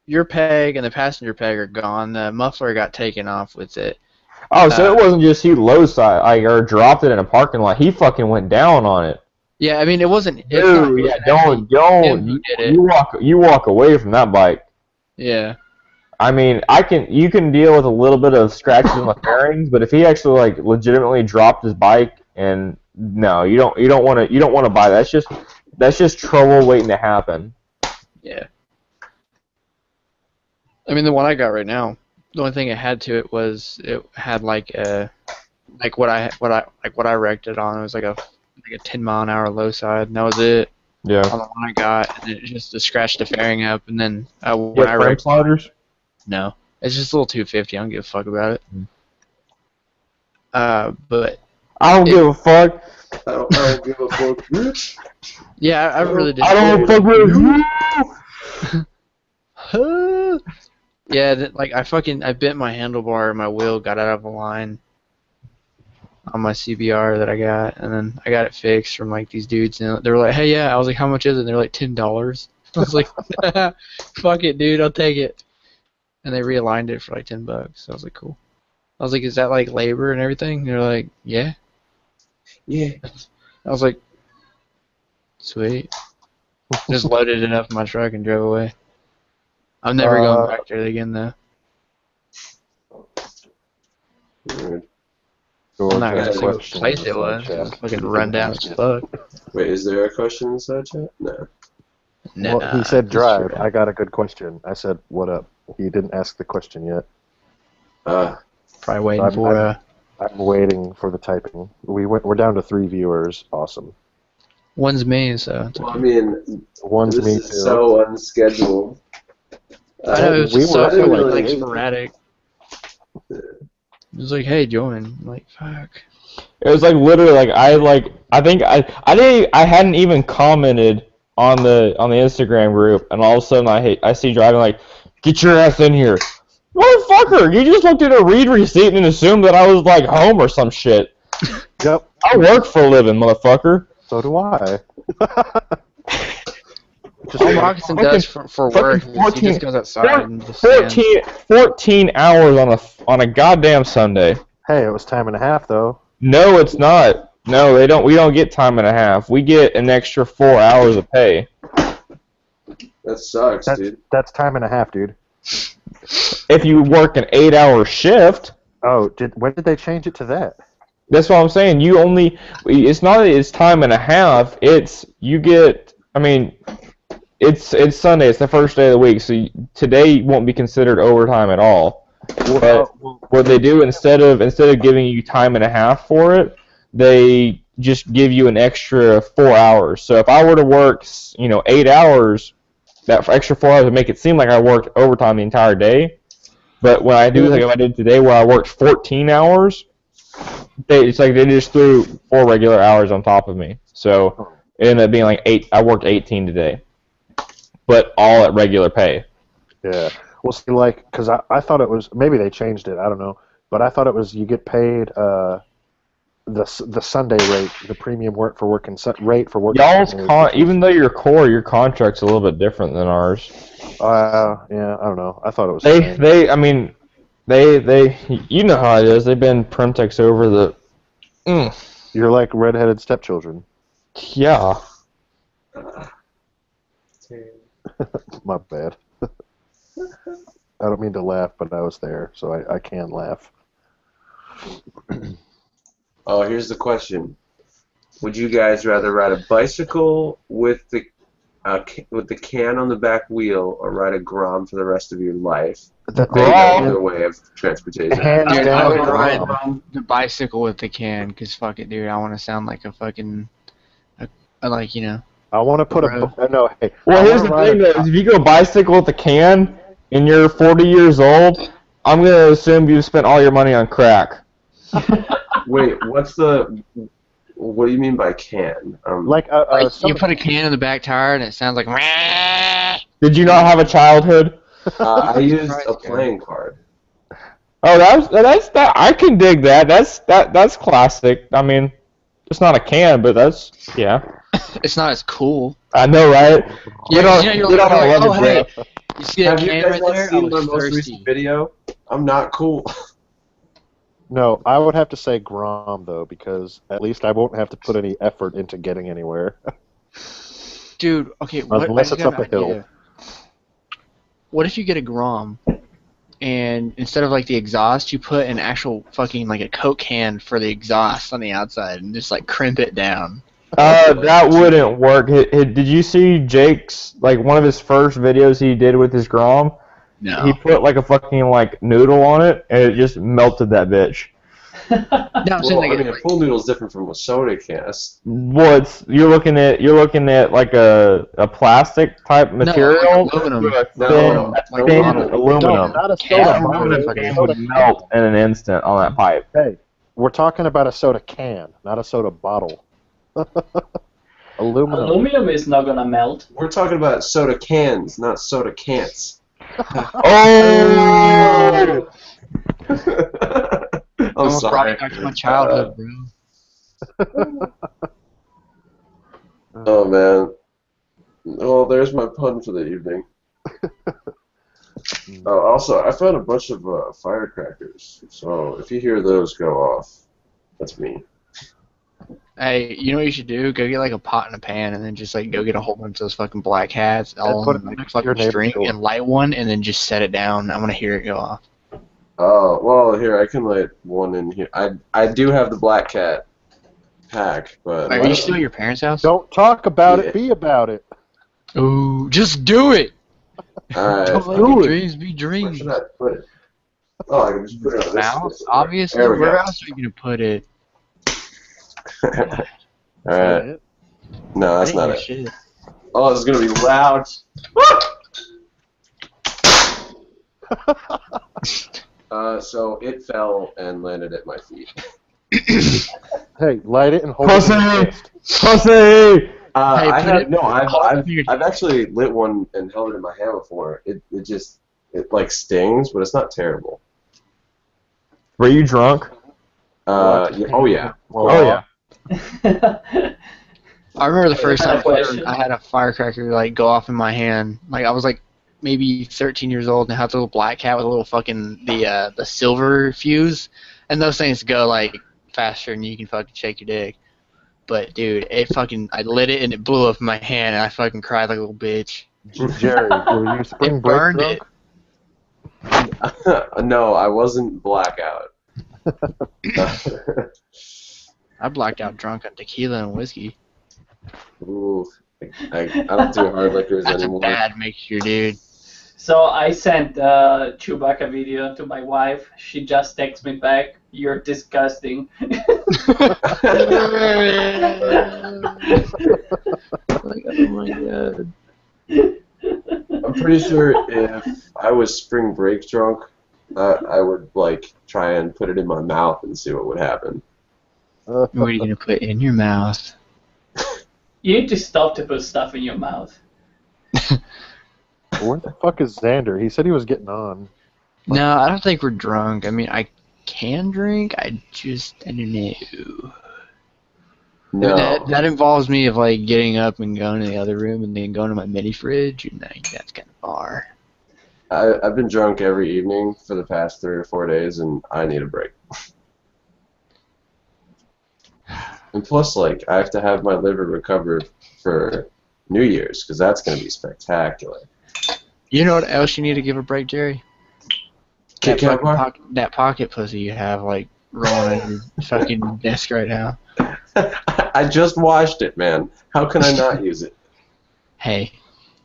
your peg and the passenger peg are gone. The muffler got taken off with it. Oh, so it wasn't just he low side or dropped it in a parking lot. He fucking went down on it. Yeah, I mean it wasn't. Dude, yeah, don't. You walk away from that bike. Yeah. I mean, you can deal with a little bit of scratches on the fairings, but if he actually like legitimately dropped his bike, and no, you don't want to buy that. That's just trouble waiting to happen. Yeah. I mean, the one I got right now, the only thing it had to it was it had like what I wrecked it on. It was like a 10-mile-an-hour low side, and that was it. Yeah. On the one I got, and it just scratched the fairing up, and then when I wrecked sliders. No, it's just a little 250. I don't give a fuck about it. But I don't give a fuck. I don't give a fuck, bitch. Yeah, I really did. I don't fuck with you. Yeah, I bent my handlebar and my wheel got out of line on my CBR that I got, and then I got it fixed from like these dudes, and they were like, "Hey, yeah." I was like, "How much is it?" And they're like, $10. I was like, "Fuck it, dude, I'll take it." And they realigned it for like $10. I was like, "Cool." I was like, "Is that like labor and everything?" And they're like, "Yeah." Yeah. I was like, "Sweet." Just loaded it up in my truck and drove away. I'm never going back there again, though. Weird. I'm not gonna say what place it was. It's fucking run down as fuck. Wait, is there a question in the side chat? No. Nah, Well, he said drive. I got a good question. I said, what up? He didn't ask the question yet. Probably waiting for I'm waiting for the typing. We're down to 3 viewers. Awesome. One's me, so. Well, I mean, One's this me is too. so unscheduled. I know, it was just so really like sporadic. It was like, hey, join. I'm like, fuck. It was like literally like I think I hadn't even commented on the Instagram group, and all of a sudden I see driving like, get your ass in here, motherfucker! You just looked at a read receipt and assumed that I was like home or some shit. Yep. I work for a living, motherfucker. So do I. All Moccasin does for work is he just goes outside and just stands. 14 hours on a goddamn Sunday. Hey, it was time and a half though. No, it's not. No, they don't. We don't get time and a half. We get an extra 4 hours of pay. That sucks, dude. That's time and a half, dude. If you work an 8-hour shift. Oh, when did they change it to that? That's what I'm saying. It's not that it's time and a half. It's you get. I mean, it's Sunday. It's the first day of the week, so today won't be considered overtime at all. But what they do instead of giving you time and a half for it, they just give you an extra 4 hours. So if I were to work, 8 hours, that extra 4 hours would make it seem like I worked overtime the entire day. But when I do, like if I did today, where I worked 14 hours, it's like they just threw 4 regular hours on top of me. So it ended up being like 8. I worked 18 today, but all at regular pay. Yeah. Well, see, because I thought it was, maybe they changed it, I don't know, but I thought it was you get paid the Sunday rate, the premium rate for working. Y'all's even though you're core, your contract's a little bit different than ours. Yeah, I don't know. I thought it was. They you know how it is. They've been Primtex over the. You're like redheaded stepchildren. Yeah. My bad. I don't mean to laugh, but I was there, so I can laugh. Oh, here's the question: would you guys rather ride a bicycle with the can on the back wheel, or ride a Grom for the rest of your life? Either way of transportation. Dude, I would ride the bicycle with the can, because fuck it, dude. I want to sound like a fucking, I want to put Well, here's the thing, though. If you go bicycle with the can, and you're 40 years old, I'm gonna assume you've spent all your money on crack. Wait, what do you mean by can? Like You put a can in the back tire and it sounds like. Did you not have a childhood? I used a playing card. Oh, that's that. I can dig that. That's classic. I mean, it's not a can, but that's It's not as cool. I know, right? Yeah, you're like, oh, hey, bro. you see that Have you can guys right not there? I seen my was most thirsty. recent video? I'm not cool. No, I would have to say Grom though, because at least I won't have to put any effort into getting anywhere. Dude, okay, Unless it's up a hill. What if you get a Grom, and instead of like the exhaust, you put an actual fucking like a Coke can for the exhaust on the outside, and just like crimp it down? That wouldn't work. Did you see Jake's, like, one of his first videos he did with his Grom? No. He put, like, a fucking, like, noodle on it, and it just melted that bitch. No, I'm saying Well, I mean, a full noodle is different from a soda can. Well, you're looking at like a plastic type material. Like aluminum. Thin aluminum. Not a That soda aluminum bottle. can would melt in an instant on that pipe. Hey, we're talking about a soda can, not a soda bottle. Aluminum. Aluminum is not gonna melt. We're talking about soda cans, not soda cans. Oh! I'm Brought sorry. me back to my childhood, bro. Oh man. Oh, there's my pun for the evening. Oh, also, I found a bunch of firecrackers. So if you hear those go off, that's me. Hey, you know what you should do? Go get like a pot and a pan, and then just like go get a whole bunch of those fucking black hats, all put on it like a next to your fucking neighbor's string, door. and light one, and then just set it down. I want to hear it go off. Oh, well, here, I can light one in here. I do have the black cat pack, but... Are you still at your parents' house? Don't talk about Yeah. it, be about it. Ooh, just do it! Alright, Don't let do your it. dreams be where dreams. should I put it? Oh, I can just put it on this. Mouth, this- obviously. There we Where go. else are you gonna put it? Alright. No, that's not it. Shit. Oh, this is gonna be loud. So it fell and landed at my feet. Hey, light it and hold it in your Pussy! fist. Pussy! Hey, I've actually lit one and held it in my hand before. It like stings, but it's not terrible. Were you drunk? Yeah, oh yeah. Oh yeah. I remember the first time Question. I had a firecracker like go off in my hand. Like I was like maybe 13 years old, and I had the little black cat with a little fucking the silver fuse, and those things go like faster than you can fucking shake your dick. But dude, I lit it and it blew up in my hand, and I fucking cried like a little bitch. Jerry, were you spring It break burned drunk? No, I wasn't blackout. I blacked out drunk on tequila and whiskey. Ooh, I don't do hard liquors That's anymore. a bad mixture, dude. So I sent a Chewbacca video to my wife. She just texted me back, "You're disgusting." Oh my god. I'm pretty sure if I was spring break drunk, I would like try and put it in my mouth and see what would happen. What are you gonna put in your mouth? You need to stop to put stuff in your mouth. Where the fuck is Xander? He said he was getting on. No, I don't think we're drunk. I mean, I can drink. I don't know. No. That involves me of like getting up and going to the other room and then going to my mini fridge, and like that's kind of far. I've been drunk every evening for the past 3 or 4 days, and I need a break. And plus, like, I have to have my liver recovered for New Year's, because that's going to be spectacular. You know what else you need to give a break, Jerry? Kit Kat bar? That pocket pussy you have like rolling on your fucking desk right now. I just washed it, man. How can I not use it? Hey,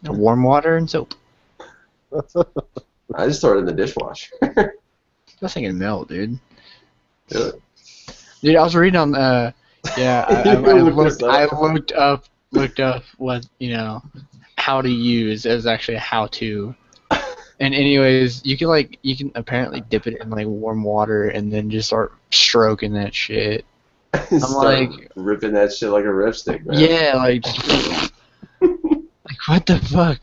warm water and soap. I just throw it in the dishwasher. That's not gonna melt, dude. Really? Dude, I was reading on yeah, I looked up what how to use as actually a how to. And anyways, you can apparently dip it in like warm water and then just start stroking that shit. I'm Start like, ripping that shit like a ripstick, man. yeah, like, like what the fuck?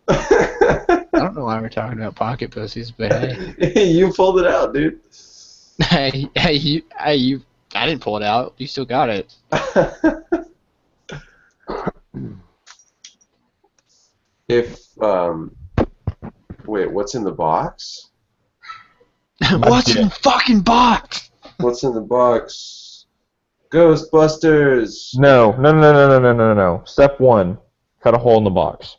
I don't know why we're talking about pocket pussies, but hey, You pulled it out, dude. I didn't pull it out. You still got it. If wait, what's in the box? What's in the fucking box? What's in the box? Ghostbusters. No. Step 1, cut a hole in the box.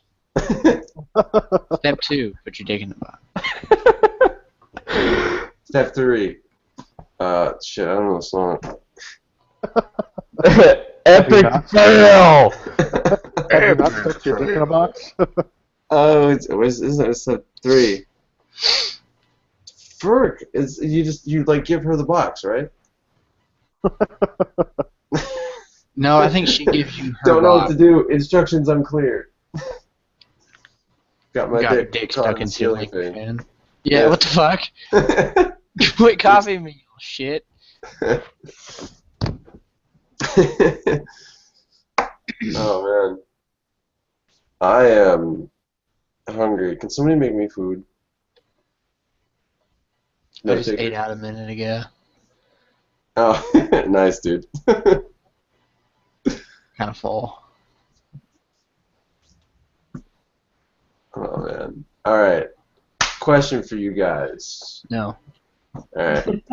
Step 2, put your dick in the box. Step 3. Shit, I don't know the song. Epic fail! Have you not stuck your dick in a box? Oh, isn't it step 3? Ferk, you like give her the box, right? No, I think she gives you her Don't know what box. to do. Instructions unclear. Got my Got dick stuck caught in in the ceiling ceiling fan. fan. Yeah, what the fuck? Quit copying me, you little shit. Oh man, I am hungry. Can somebody make me food? I just ate out a minute ago. Oh, nice, dude. Kind of full. Oh man. All right. Question for you guys. No. All right.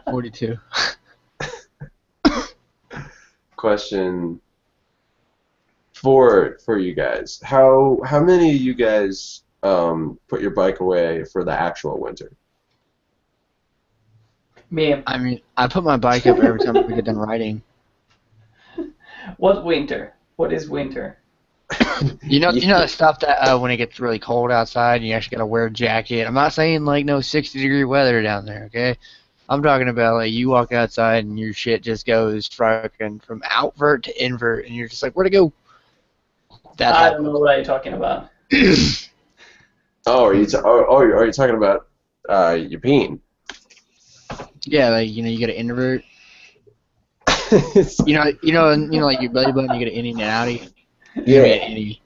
42. Question for you guys. How many of you guys put your bike away for the actual winter? Me. I mean, I put my bike up every time we get done riding. What winter? What is winter? You know the stuff that when it gets really cold outside, you actually gotta wear a jacket. I'm not saying like no 60-degree weather down there, okay? I'm talking about like you walk outside and your shit just goes fucking from outvert to invert, and you're just like, where'd it go? That's I don't know what you're talking about. Oh, are you talking about your peen? Yeah, like you get an invert. you know, like your belly button, you get an innie and outie. Yeah. Innie.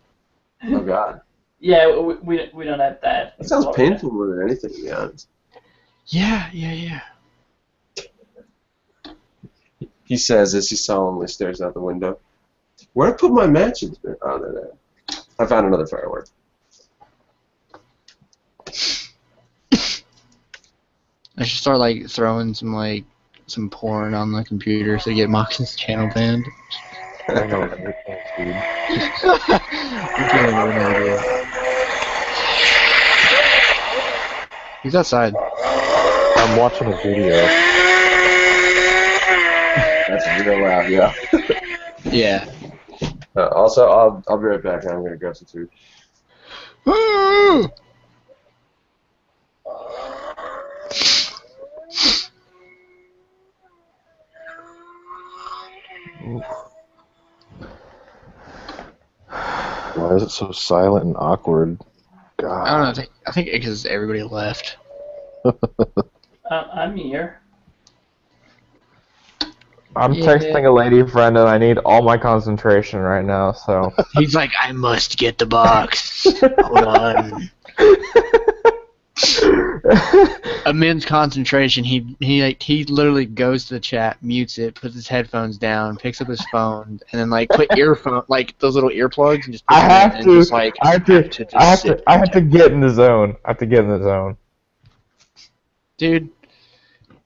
Oh God. Yeah, we don't have that. That sounds painful more than anything, to be honest. Yeah. He says as he solemnly stares out the window. Where'd I put my matches? Oh, there. I found another firework. I should start like throwing some porn on the computer so you get Moxon's channel banned. I know, right? Thanks, dude. I'm kidding, I would never do it. He's outside. I'm watching a video. That's real loud, yeah. Yeah. Also, I'll be right back. I'm gonna grab some food. Why is it so silent and awkward? God. I don't know. I think because everybody left. I'm here. I'm texting a lady friend and I need all my concentration right now, so. He's like, I must get the box. Hold on. Immense concentration. He literally goes to the chat, mutes it, puts his headphones down, picks up his phone, and then like put earphone like those little earplugs and just. I have to. Just, like, I have to get in the zone. I have to get in the zone. Dude,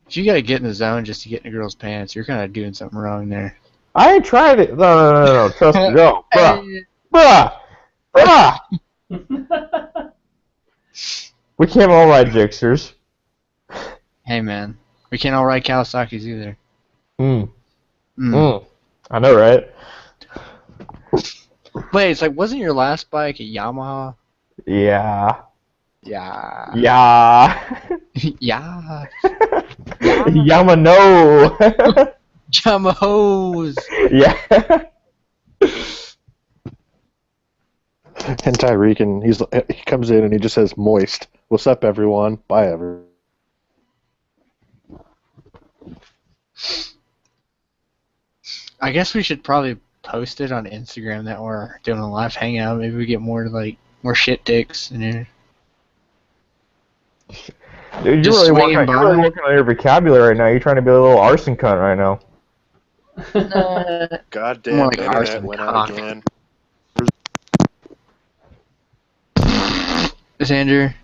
if you gotta get in the zone just to get in a girl's pants, you're kind of doing something wrong there. I ain't tried it. No. Trust me. No. Bruh. We can't all ride Jixers. Hey man, we can't all ride Kawasaki's either. I know, right? Wait, it's like, wasn't your last bike a Yamaha? Yeah. Yeah. Yeah. Yeah. Yamano. Yamahos. Yeah. And Tyreek, and he comes in and he just says, "Moist. What's up, everyone? Bye, everyone." I guess we should probably post it on Instagram that we're doing a live hangout. Maybe we get more shit dicks in here. Dude, Just you're really swinging working on your vocabulary right now. You're trying to be a little arson cunt right now. Goddamn, More like internet arson went cock. out again. Xander,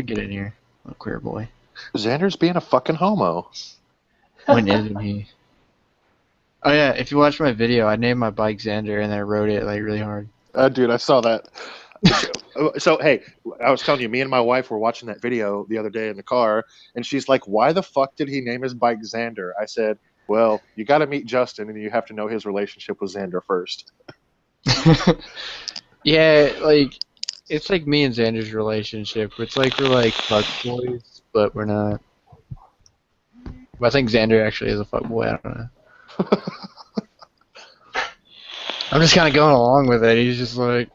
get in here. Oh, queer boy. Xander's being a fucking homo. When isn't he? Oh yeah, if you watch my video, I named my bike Xander and I rode it like really hard. Dude, I saw that. So, hey, I was telling you, me and my wife were watching that video the other day in the car, and she's like, "Why the fuck did he name his bike Xander?" I said, "Well, you got to meet Justin, and you have to know his relationship with Xander first." Yeah, like it's like me and Xander's relationship. It's like we're like fuck boys, but we're not. But I think Xander actually is a fuck boy. I don't know. I'm just kind of going along with it. He's just like,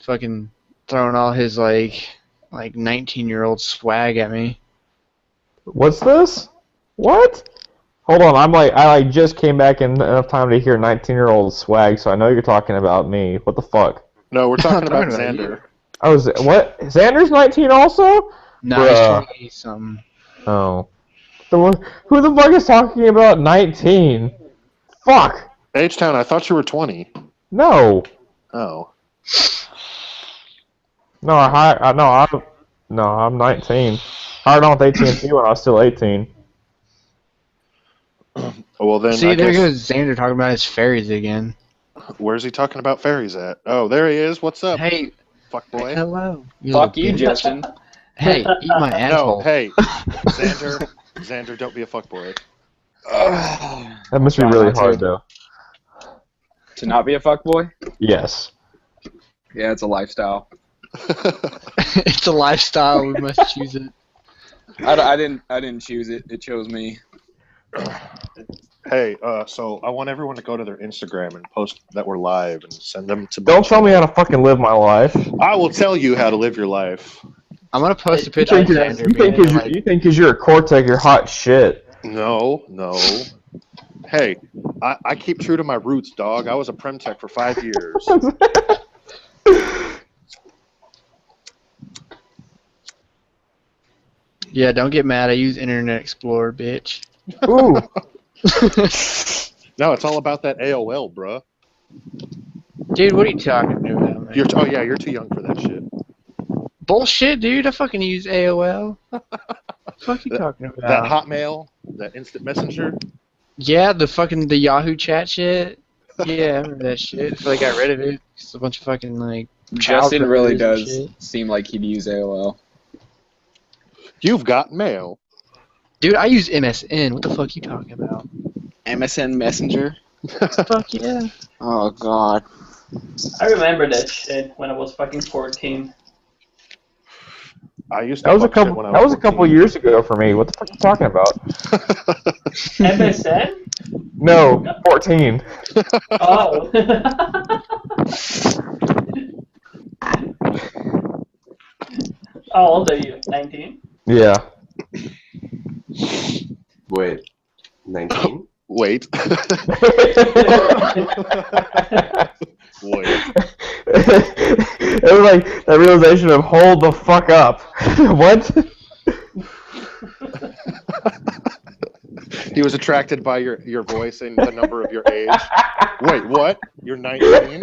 fucking throwing all his like 19-year-old swag at me. What's this? What? Hold on, I just came back in enough time to hear 19-year-old swag, so I know you're talking about me. What the fuck? No, we're talking about talking about Xander. Oh, what? Xander's 19 also? No, Bruh. he's 20-something. Oh. Who the fuck is talking about 19? Fuck. H-town, I thought you were 20. No. Oh. No, I'm 19. Hired on with AT&T when I was still 18. Well, then. See, I there guess, goes Xander talking about his fairies again. Where's he talking about fairies at? Oh, there he is. What's up, Hey, fuckboy? hello. Fuck you, Justin. Hey, eat my asshole. No, hey, Xander, don't be a fuckboy. That must be really hard, though. To not be a fuckboy? Yes. Yeah, it's a lifestyle. It's a lifestyle. We must choose it. I didn't choose it. It chose me. Hey, so I want everyone to go to their Instagram and post that we're live and send them to. Don't tell me how to fucking live my life. I will tell you how to live your life. I'm gonna post a picture of Xander. You think because you're a Cortec, you're hot shit. No. Hey, I keep true to my roots, dog. I was a Prem Tech for 5 years. Yeah, don't get mad. I use Internet Explorer, bitch. Ooh. No, it's all about that AOL, bruh. Dude, what are you talking about, man? You're too young for that shit. Bullshit, dude. I fucking use AOL. What the fuck you talking about? That Hotmail, that instant messenger. Yeah, the Yahoo chat shit. Yeah, I remember that shit. So I got rid of it. It's a bunch of fucking like. Justin really childhood does shit. seem like he'd use AOL. You've got mail. Dude, I use MSN. What the fuck you talking about? MSN Messenger? Fuck yeah. Oh, God. I remember that shit when I was fucking 14. I used to. That was a couple years ago for me. What the fuck are you talking about? MSN? No, 14. Oh. How old are you? 19? Yeah. Wait, 19? Wait. Wait. It was like that realization of hold the fuck up. What? He was attracted by your voice and the number of your age. Wait, what? You're 19?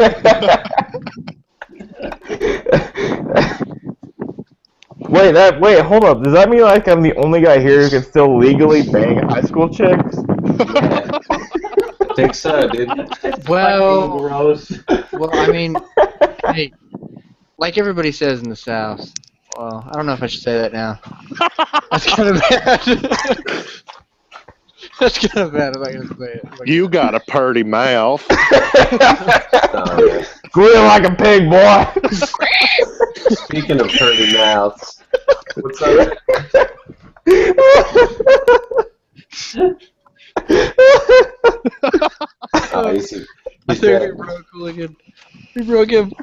Wait, hold up. Does that mean like I'm the only guy here who can still legally bang high school chicks? Yeah. I think so, dude. Well, Gross. well, I mean, hey, like everybody says in the South. Well, I don't know if I should say that now. That's kind of bad. That's kind of bad. I'm not gonna say it. You got a purty mouth. Squeal like a pig, boy. Speaking of purty mouths, what's up? I think we broke Hooligan. We broke him.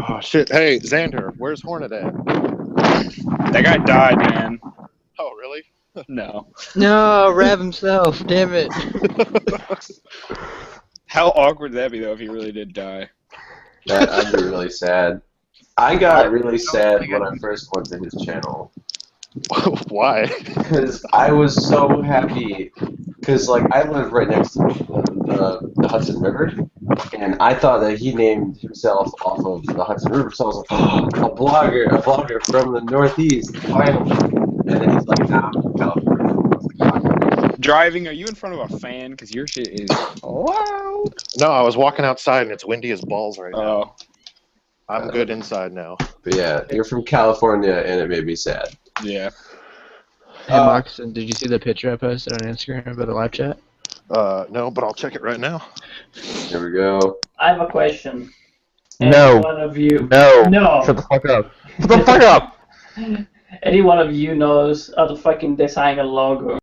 Oh shit! Hey, Xander, where's Hornet at? That guy died, man. Oh really? No. No, Rav himself. Damn it. How awkward would that be, though, if he really did die? I'd be really sad. I got really sad when I first went to his channel. Why? Because I was so happy. Because, like, I live right next to the Hudson River. And I thought that he named himself off of the Hudson River. So I was like, oh, a vlogger from the Northeast, finally. And then he's like, nah, I'm from California. I was like, fuck. Driving, are you in front of a fan? Because your shit is loud. No, I was walking outside and it's windy as balls right now. Oh. I'm good inside now. But yeah, you're from California, and it made me sad. Yeah. Hey, Moxon, did you see the picture I posted on Instagram about the live chat? No, but I'll check it right now. Here we go. I have a question. No. Any one of you. No. No. Shut the fuck up. Shut the fuck up. Any one of you knows how to fucking design a logo?